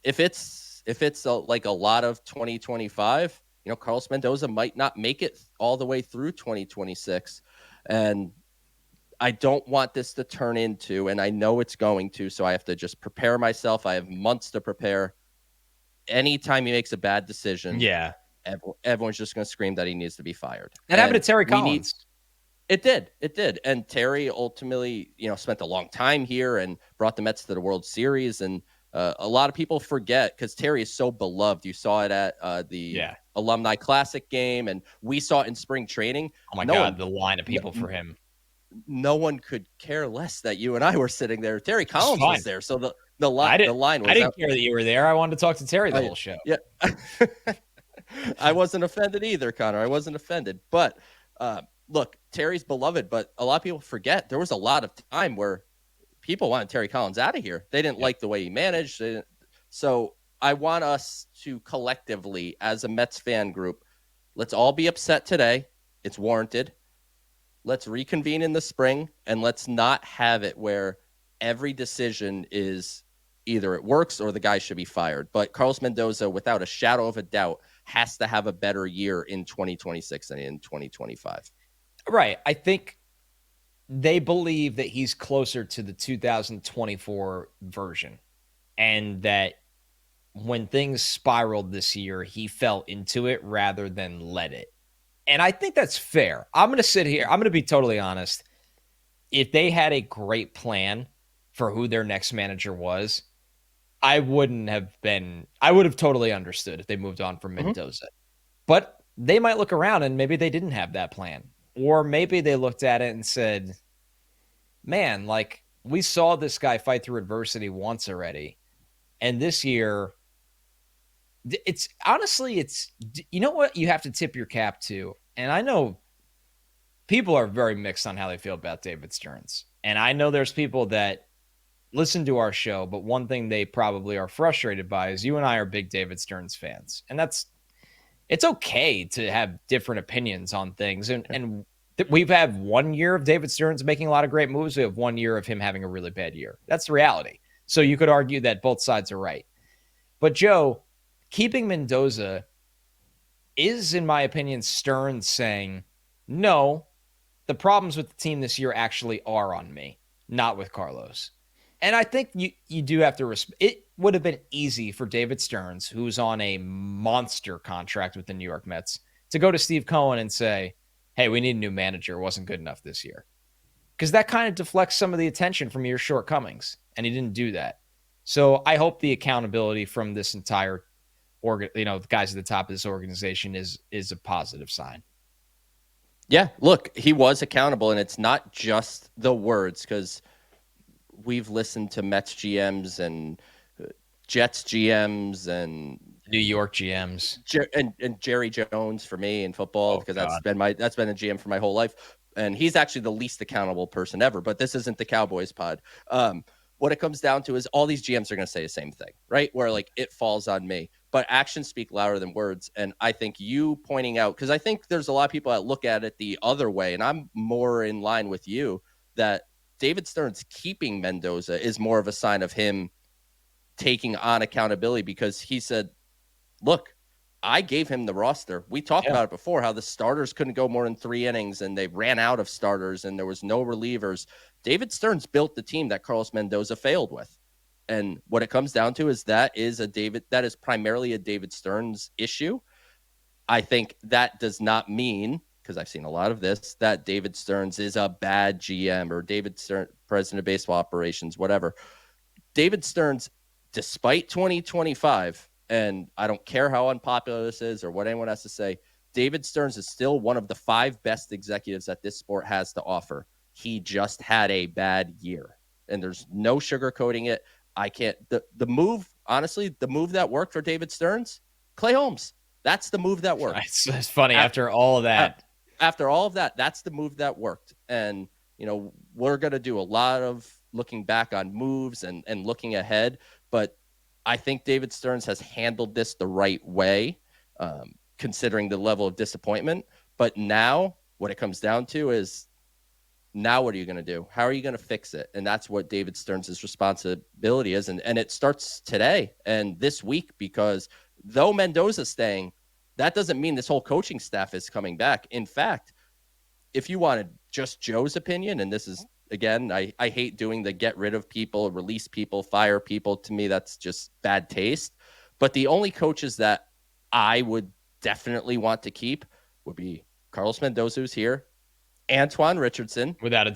if it's like a lot of 2025, Carlos Mendoza might not make it all the way through 2026. And I don't want this to turn into, and I know it's going to, so I have to just prepare myself. I have months to prepare. Anytime he makes a bad decision, everyone's just going to scream that he needs to be fired. That happened to Terry Collins. It did. And Terry ultimately, spent a long time here and brought the Mets to the World Series. And a lot of people forget because Terry is so beloved. You saw it at the Alumni Classic game, and we saw it in spring training. Oh my God, the line of people for him. no one could care less that you and I were sitting there. Terry Collins was there, so the line was. I didn't care that you were there. I wanted to talk to Terry the whole show. Yeah, I wasn't offended either, Connor. I wasn't offended, but look, Terry's beloved, but a lot of people forget there was a lot of time where people wanted Terry Collins out of here. They didn't like the way he managed. So I want us to collectively, as a Mets fan group, let's all be upset today. It's warranted. Let's reconvene in the spring, and let's not have it where every decision is either it works or the guy should be fired. But Carlos Mendoza, without a shadow of a doubt, has to have a better year in 2026 than in 2025. Right. I think they believe that he's closer to the 2024 version, and that when things spiraled this year, he fell into it rather than let it. And I think that's fair. I'm going to sit here. I'm going to be totally honest. If they had a great plan for who their next manager was, I would have totally understood if they moved on from Mendoza. But they might look around and maybe they didn't have that plan. Or maybe they looked at it and said, man, like, we saw this guy fight through adversity once already. And this year, it's honestly, you know what you have to tip your cap to? And I know people are very mixed on how they feel about David Stearns. And I know there's people that listen to our show, but one thing they probably are frustrated by is you and I are big David Stearns fans. And it's okay to have different opinions on things. And we've had 1 year of David Stearns making a lot of great moves. We have 1 year of him having a really bad year. That's the reality. So you could argue that both sides are right. But Joe, keeping Mendoza is, in my opinion, Stearns saying, no, the problems with the team this year actually are on me, not with Carlos. And I think you do have to respect. It would have been easy for David Stearns, who's on a monster contract with the New York Mets, to go to Steve Cohen and say, hey, we need a new manager. It wasn't good enough this year. Because that kind of deflects some of the attention from your shortcomings. And he didn't do that. So I hope the accountability from this entire the guys at the top of this organization is a positive sign. Yeah, look, he was accountable, and it's not just the words, because we've listened to Mets GMs and Jets GMs and New York GMs and Jerry Jones for me in football, because that's been a GM for my whole life, and he's actually the least accountable person ever. But this isn't the Cowboys pod. What it comes down to is all these GMs are going to say the same thing, right? Where like it falls on me, but actions speak louder than words. And I think you pointing out, because I think there's a lot of people that look at it the other way, and I'm more in line with you that David Stearns keeping Mendoza is more of a sign of him taking on accountability, because he said, look, I gave him the roster. We talked about it before, how the starters couldn't go more than 3 innings and they ran out of starters and there was no relievers. David Stearns built the team that Carlos Mendoza failed with. And what it comes down to is that is primarily a David Stearns issue. I think that does not mean, because I've seen a lot of this, that David Stearns is a bad GM or David Stearns, president of baseball operations, whatever. David Stearns, despite 2025, and I don't care how unpopular this is or what anyone has to say, David Stearns is still one of the 5 best executives that this sport has to offer. He just had a bad year, and there's no sugarcoating it. I can't. The move, honestly, the move that worked for David Stearns, Clay Holmes. That's the move that worked. It's funny. After all of that, that's the move that worked. And we're gonna do a lot of looking back on moves and looking ahead, but I think David Stearns has handled this the right way, considering the level of disappointment. But now what it comes down to is, now what are you going to do? How are you going to fix it? And that's what David Stearns' responsibility is. And it starts today and this week, because though Mendoza's staying, that doesn't mean this whole coaching staff is coming back. In fact, if you wanted just Joe's opinion, and this is, again, I hate doing the get rid of people, release people, fire people. To me, that's just bad taste. But the only coaches that I would definitely want to keep would be Carlos Mendoza, who's here, Antoine Richardson. Without a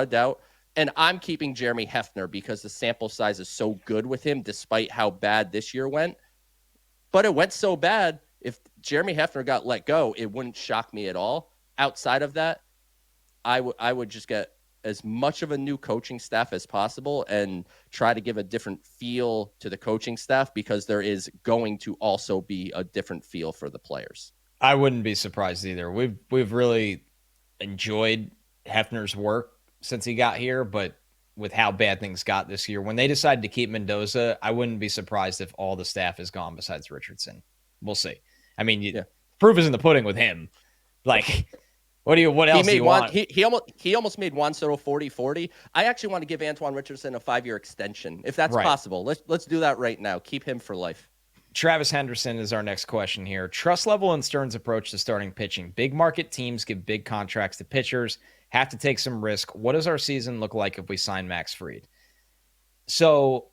doubt. And I'm keeping Jeremy Hefner because the sample size is so good with him, despite how bad this year went. But it went so bad, if Jeremy Hefner got let go, it wouldn't shock me at all. Outside of that, I would just get as much of a new coaching staff as possible and try to give a different feel to the coaching staff, because there is going to also be a different feel for the players. I wouldn't be surprised either. We've really enjoyed Hefner's work since he got here, but with how bad things got this year, when they decided to keep Mendoza, I wouldn't be surprised if all the staff is gone besides Richardson. We'll see. I mean, proof is in the pudding with him. Like, what else do you want? He almost made Juan Soto 40-40. I actually want to give Antoine Richardson a 5-year extension, if that's possible. Let's do that right now. Keep him for life. Travis Henderson is our next question here. Trust level in Stearns' approach to starting pitching. Big market teams give big contracts to pitchers, have to take some risk. What does our season look like if we sign Max Fried? So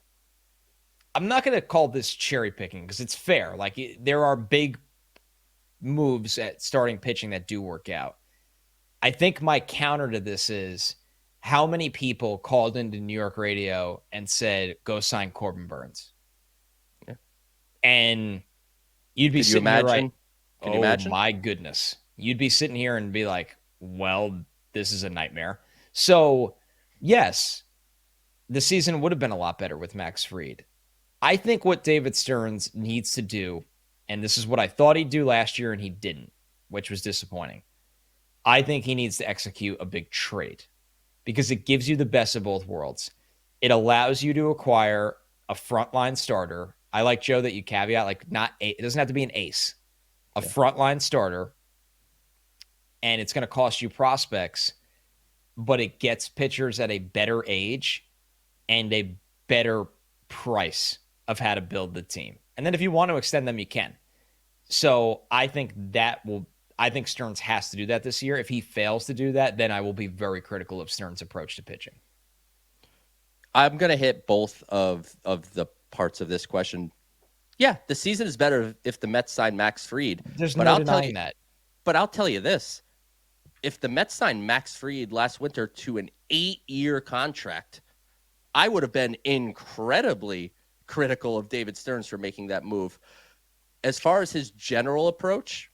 I'm not going to call this cherry picking because it's fair. Like, there are big moves at starting pitching that do work out. I think my counter to this is how many people called into New York radio and said, go sign Corbin Burns. And you'd be sitting here, right? Can you imagine? My goodness. You'd be sitting here and be like, well, this is a nightmare. So, yes, the season would have been a lot better with Max Fried. I think what David Stearns needs to do, and this is what I thought he'd do last year and he didn't, which was disappointing. I think he needs to execute a big trade because it gives you the best of both worlds. It allows you to acquire a frontline starter. I like, Joe, that you caveat, like, it doesn't have to be an ace, a frontline starter, and it's going to cost you prospects, but it gets pitchers at a better age and a better price of how to build the team. And then if you want to extend them, you can. So I think Stearns has to do that this year. If he fails to do that, then I will be very critical of Stearns' approach to pitching. I'm going to hit both of the parts of this question. Yeah, the season is better if the Mets sign Max Fried. There's no denying that. But I'll tell you this. If the Mets signed Max Fried last winter to an 8-year contract, I would have been incredibly critical of David Stearns for making that move. As far as his general approach,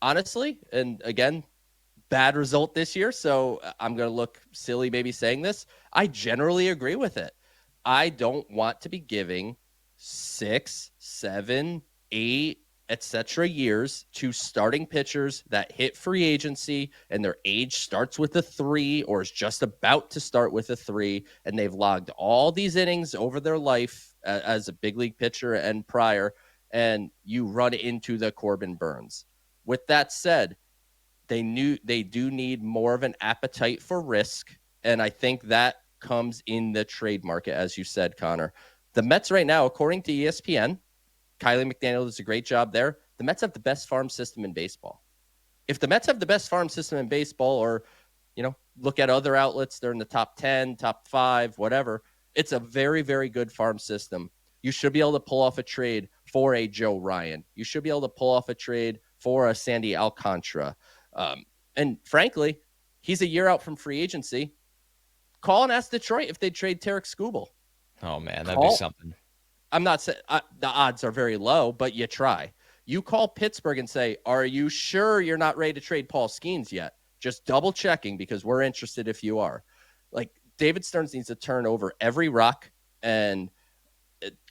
honestly, and again, bad result this year, so I'm going to look silly maybe saying this, I generally agree with it. I don't want to be giving 6, 7, 8, etc. years to starting pitchers that hit free agency and their age starts with a 3 or is just about to start with a 3, and they've logged all these innings over their life as a big league pitcher and prior, and you run into the Corbin Burns. With that said, they do need more of an appetite for risk, and I think that comes in the trade market, as you said, Connor. The Mets right now, according to ESPN, Kylie McDaniel does a great job there. The Mets have the best farm system in baseball. If the Mets have the best farm system in baseball, or, look at other outlets, they're in the top 10, top 5, whatever. It's a very, very good farm system. You should be able to pull off a trade for a Joe Ryan. You should be able to pull off a trade for a Sandy Alcantara. And frankly, he's a year out from free agency. Call and ask Detroit if they'd trade Tarek Skubal. Oh, man, that'd be something. I'm not saying the odds are very low, but you try. You call Pittsburgh and say, are you sure you're not ready to trade Paul Skeens yet? Just double checking, because we're interested if you are. Like, David Stearns needs to turn over every rock, and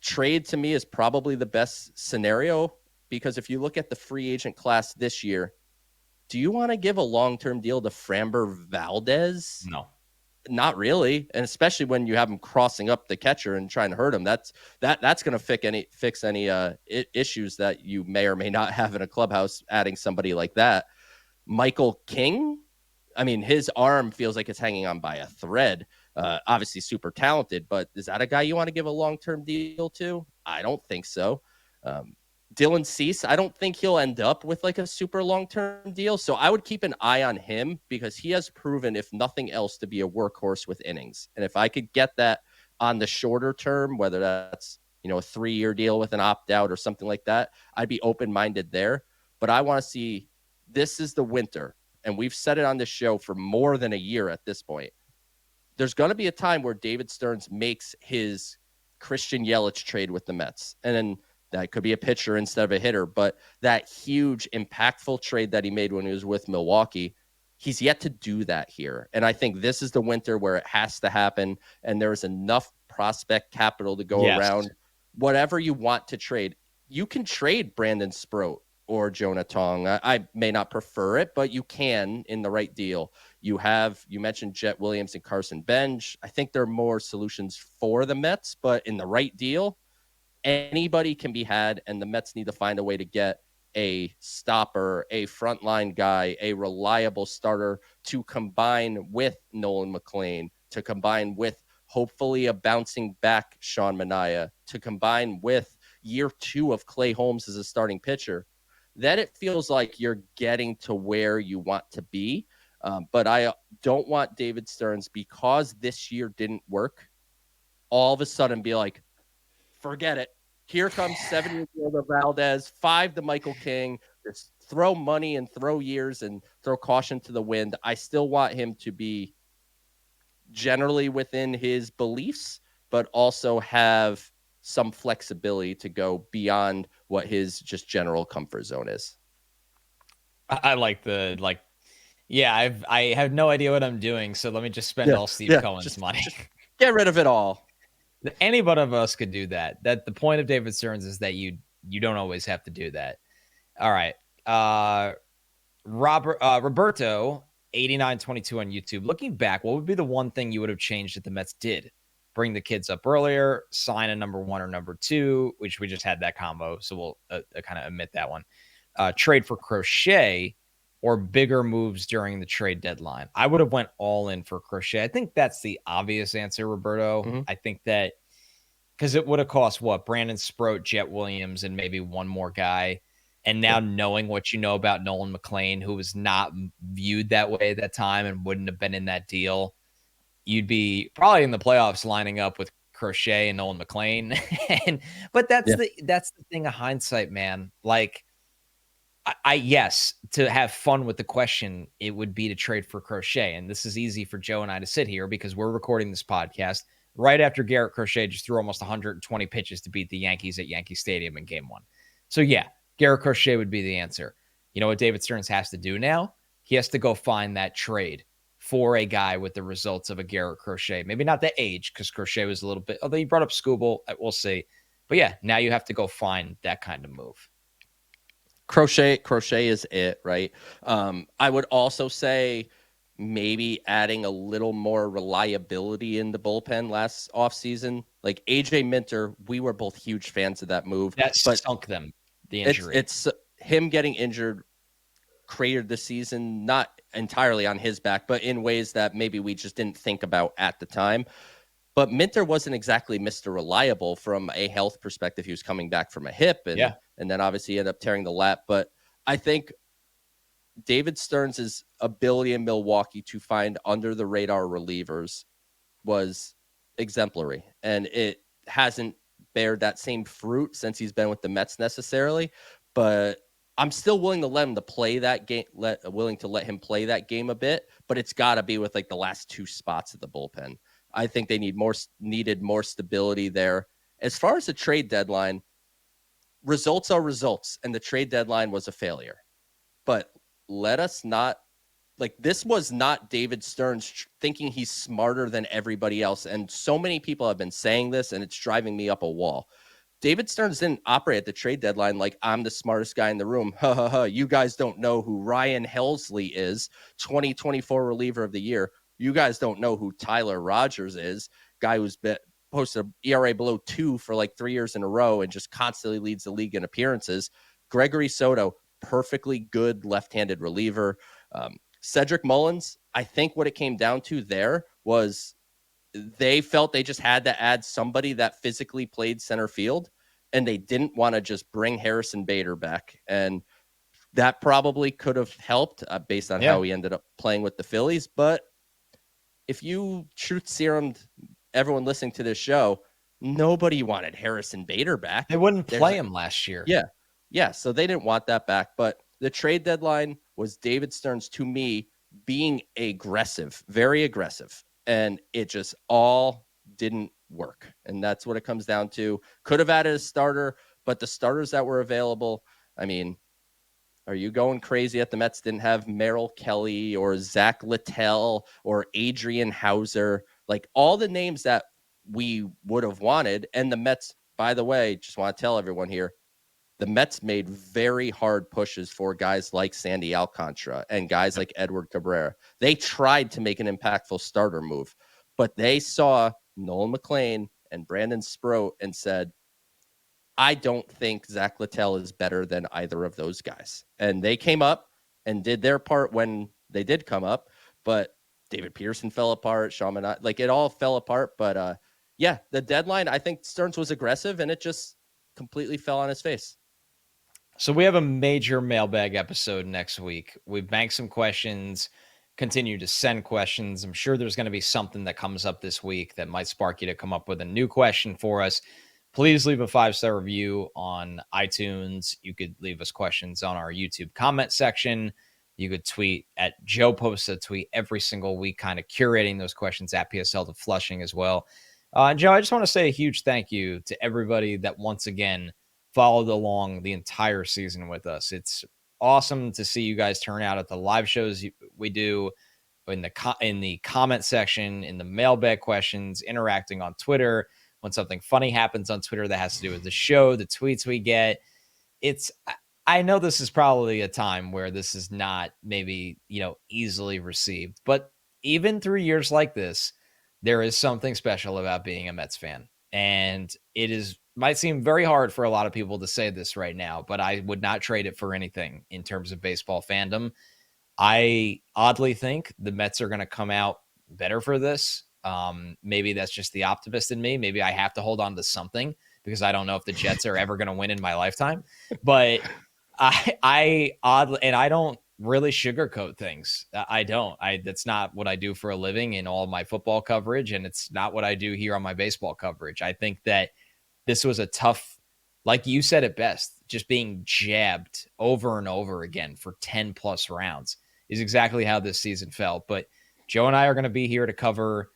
trade to me is probably the best scenario, because if you look at the free agent class this year, do you want to give a long-term deal to Framber Valdez? No. Not really, and especially when you have him crossing up the catcher and trying to hurt him. That's going to fix any issues that you may or may not have in a clubhouse. Adding somebody like that, Michael King. I mean, his arm feels like it's hanging on by a thread. Obviously, super talented, but is that a guy you want to give a long-term deal to? I don't think so. Dylan Cease, I don't think he'll end up with like a super long-term deal. So I would keep an eye on him, because he has proven, if nothing else, to be a workhorse with innings. And if I could get that on the shorter term, whether that's, a 3-year deal with an opt-out or something like that, I'd be open-minded there. But I want to see, this is the winter, and we've said it on this show for more than a year at this point. There's going to be a time where David Stearns makes his Christian Yelich trade with the Mets. And then that could be a pitcher instead of a hitter, but that huge, impactful trade that he made when he was with Milwaukee, He's yet to do that here. And I think this is the winter where it has to happen. And there's enough prospect capital to go Yes. around. Whatever you want to trade, you can trade Brandon Sproat or Jonah Tong. I may not prefer it, but you can in the right deal. You mentioned Jet Williams and Carson Benj. I think there are more solutions for the Mets, but in the right deal, anybody can be had, and the Mets need to find a way to get a stopper, a frontline guy, a reliable starter to combine with Nolan McLean, to combine with hopefully a bouncing back Sean Manaea, to combine with year 2 of Clay Holmes as a starting pitcher. Then it feels like you're getting to where you want to be. But I don't want David Stearns, because this year didn't work, all of a sudden be like, forget it. Here comes 7 years old of Valdez, 5 to Michael King. Just throw money and throw years and throw caution to the wind. I still want him to be generally within his beliefs, but also have some flexibility to go beyond what his just general comfort zone is. I like yeah, I have no idea what I'm doing, so let me just spend all Steve Cohen's money. Just get rid of it all. Any one of us could do that. That the point of David Stearns is that you don't always have to do that. All right. Roberto 8922 on YouTube. Looking back, what would be the one thing you would have changed if the Mets did? Bring the kids up earlier, sign a number 1 or number 2, which we just had that combo, so we'll kind of omit that one. Trade for Crochet, or bigger moves during the trade deadline. I would have went all in for Crochet. I think that's the obvious answer, Roberto. Mm-hmm. I think that because it would have cost what? Brandon Sproat, Jet Williams, and maybe one more guy. And now knowing what you know about Nolan McLean, who was not viewed that way at that time and wouldn't have been in that deal, you'd be probably in the playoffs lining up with Crochet and Nolan McLean. But that's the thing of hindsight, man. Like, yes, to have fun with the question, it would be to trade for Crochet. And this is easy for Joe and I to sit here because we're recording this podcast right after Garrett Crochet just threw almost 120 pitches to beat the Yankees at Yankee Stadium in Game 1. So yeah, Garrett Crochet would be the answer. You know what David Stearns has to do now? He has to go find that trade for a guy with the results of a Garrett Crochet. Maybe not the age, because Crochet was a little bit, although you brought up Scooble, we'll see. But yeah, now you have to go find that kind of move. Crochet is it, right? I would also say maybe adding a little more reliability in the bullpen last offseason. Like AJ Minter, we were both huge fans of that move. That sunk them, the injury. It's him getting injured created the season, not entirely on his back, but in ways that maybe we just didn't think about at the time. But Minter wasn't exactly Mr. Reliable from a health perspective. He was coming back from a hip and then obviously ended up tearing the lat. But I think David Stearns' ability in Milwaukee to find under the radar relievers was exemplary. And it hasn't bared that same fruit since he's been with the Mets necessarily. But I'm still willing to let him to play that game, willing to let him play that game a bit. But it's got to be with like the last 2 spots of the bullpen. I think they needed more stability there. As far as the trade deadline, results are results, and the trade deadline was a failure. But let us not, like, this was not David Stearns thinking he's smarter than everybody else. And so many people have been saying this, and it's driving me up a wall. David Stearns didn't operate at the trade deadline like, I'm the smartest guy in the room. Ha, ha, ha. You guys don't know who Ryan Helsley is, 2024 reliever of the year. You guys don't know who Tyler Rogers is, guy who's posted an ERA below 2 for like 3 years in a row and just constantly leads the league in appearances. Gregory Soto, perfectly good left-handed reliever. Cedric Mullins, I think what it came down to there was they felt they just had to add somebody that physically played center field, and they didn't want to just bring Harrison Bader back. And that probably could have helped based on how he ended up playing with the Phillies. But if you truth serumed everyone listening to this show, nobody wanted Harrison Bader back. They wouldn't play him last year. Yeah. So they didn't want that back. But the trade deadline was David Stearns, to me, being aggressive, very aggressive. And it just all didn't work. And that's what it comes down to. Could have added a starter, but the starters that were available, I mean, Are you going crazy that the Mets didn't have Merrill Kelly or Zach Littell or Adrian Hauser? Like all the names that we would have wanted. And the Mets, by the way, just want to tell everyone here, the Mets made very hard pushes for guys like Sandy Alcantara and guys like Edward Cabrera. They tried to make an impactful starter move, but they saw Nolan McLean and Brandon Sproat and said, I don't think Zach Littell is better than either of those guys. And they came up and did their part when they did come up, but David Peterson fell apart, Sean Manaea, like it all fell apart. But yeah, the deadline, I think Stearns was aggressive and it just completely fell on his face. So we have a major mailbag episode next week. We've banked some questions, continue to send questions. I'm sure there's going to be something that comes up this week that might spark you to come up with a new question for us. Please leave a 5-star review on iTunes. You could leave us questions on our YouTube comment section. You could tweet at Joe posts a tweet every single week, kind of curating those questions at PSL to Flushing as well. And Joe, I just want to say a huge thank you to everybody that once again followed along the entire season with us. It's awesome to see you guys turn out at the live shows we do, in the comment section, in the mailbag questions, interacting on Twitter. When something funny happens on Twitter that has to do with the show, the tweets we get. I know this is probably a time where this is not maybe, easily received, but even through years like this, there is something special about being a Mets fan. And might seem very hard for a lot of people to say this right now, but I would not trade it for anything in terms of baseball fandom. I oddly think the Mets are going to come out better for this. Maybe that's just the optimist in me. Maybe I have to hold on to something because I don't know if the Jets are ever going to win in my lifetime. But I oddly, and I don't really sugarcoat things. That's not what I do for a living in all my football coverage. And it's not what I do here on my baseball coverage. I think that this was a tough, like you said it best, just being jabbed over and over again for 10 plus rounds is exactly how this season felt. But Joe and I are going to be here to cover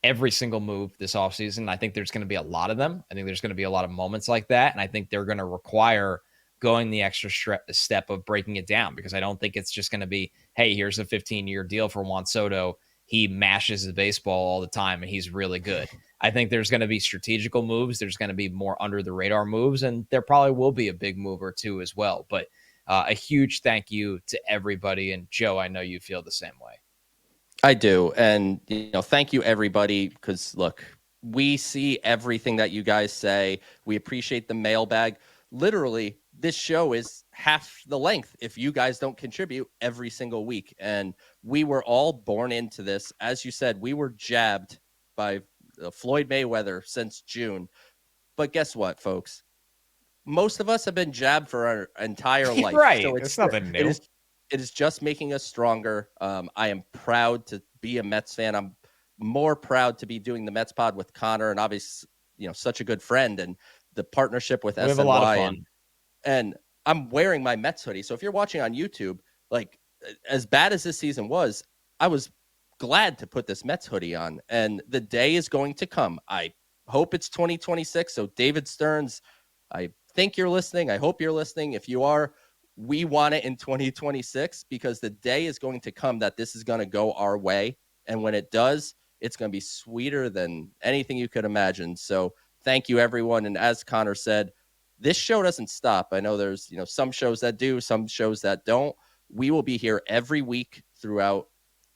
every single move this offseason. I think there's going to be a lot of them. I think there's going to be a lot of moments like that. And I think they're going to require going the extra step of breaking it down, because I don't think it's just going to be, hey, here's a 15-year deal for Juan Soto. He mashes the baseball all the time and he's really good. I think there's going to be strategical moves. There's going to be more under the radar moves, and there probably will be a big move or two as well. But a huge thank you to everybody. And Joe, I know you feel the same way. I do. And, thank you, everybody, because, look, we see everything that you guys say. We appreciate the mailbag. Literally, this show is half the length if you guys don't contribute every single week. And we were all born into this. As you said, we were jabbed by Floyd Mayweather since June. But guess what, folks? Most of us have been jabbed for our entire life. Right. So it's nothing new. It is just making us stronger. I am proud to be a Mets fan. I'm more proud to be doing the Mets pod with Connor, and obviously, such a good friend, and the partnership with SNY. We have a lot of fun. And I'm wearing my Mets hoodie. So if you're watching on YouTube, like as bad as this season was, I was glad to put this Mets hoodie on. And the day is going to come. I hope it's 2026. So David Stearns, I think you're listening. I hope you're listening. If you are, we want it in 2026, because the day is going to come that this is going to go our way. And when it does, it's going to be sweeter than anything you could imagine. So thank you, everyone. And as Connor said, this show doesn't stop. I know there's, some shows that do, some shows that don't. We will be here every week throughout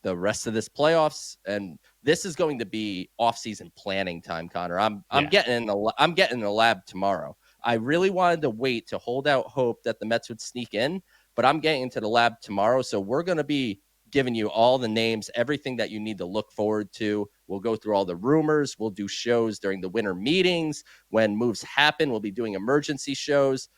the rest of this playoffs. And this is going to be off-season planning time, Connor. I'm getting in the lab tomorrow. I really wanted to wait to hold out hope that the Mets would sneak in, but I'm getting into the lab tomorrow. So we're going to be giving you all the names, everything that you need to look forward to. We'll go through all the rumors. We'll do shows during the winter meetings. When moves happen, we'll be doing emergency shows.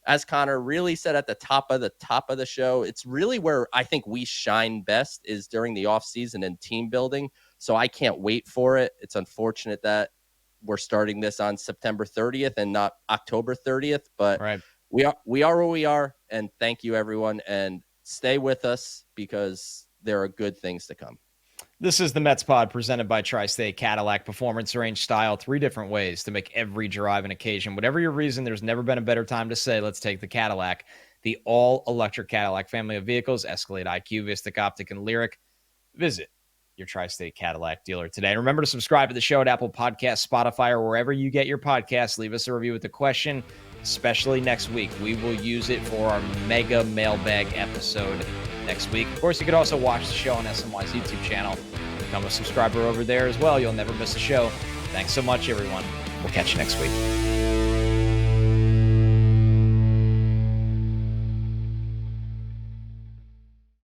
As Connor really said at the top of the show, it's really where I think we shine best is during the offseason and team building. So I can't wait for it. It's unfortunate that we're starting this on September 30th and not October 30th, but right. we are where we are. And thank you, everyone. And stay with us, because there are good things to come. This is the Mets Pod presented by Tri-State Cadillac. Performance, range, style, 3 different ways to make every drive an occasion. Whatever your reason, there's never been a better time to say, let's take the Cadillac. the all-electric Cadillac family of vehicles, Escalade IQ, Vistic Optic, and Lyriq. Visit your Tri-State Cadillac dealer today. And remember to subscribe to the show at Apple Podcasts, Spotify, or wherever you get your podcasts. Leave us a review with the question, especially next week. We will use it for our mega mailbag episode next week. Of course, you could also watch the show on SMY's YouTube channel. Become a subscriber over there as well. You'll never miss a show. Thanks so much, everyone. We'll catch you next week.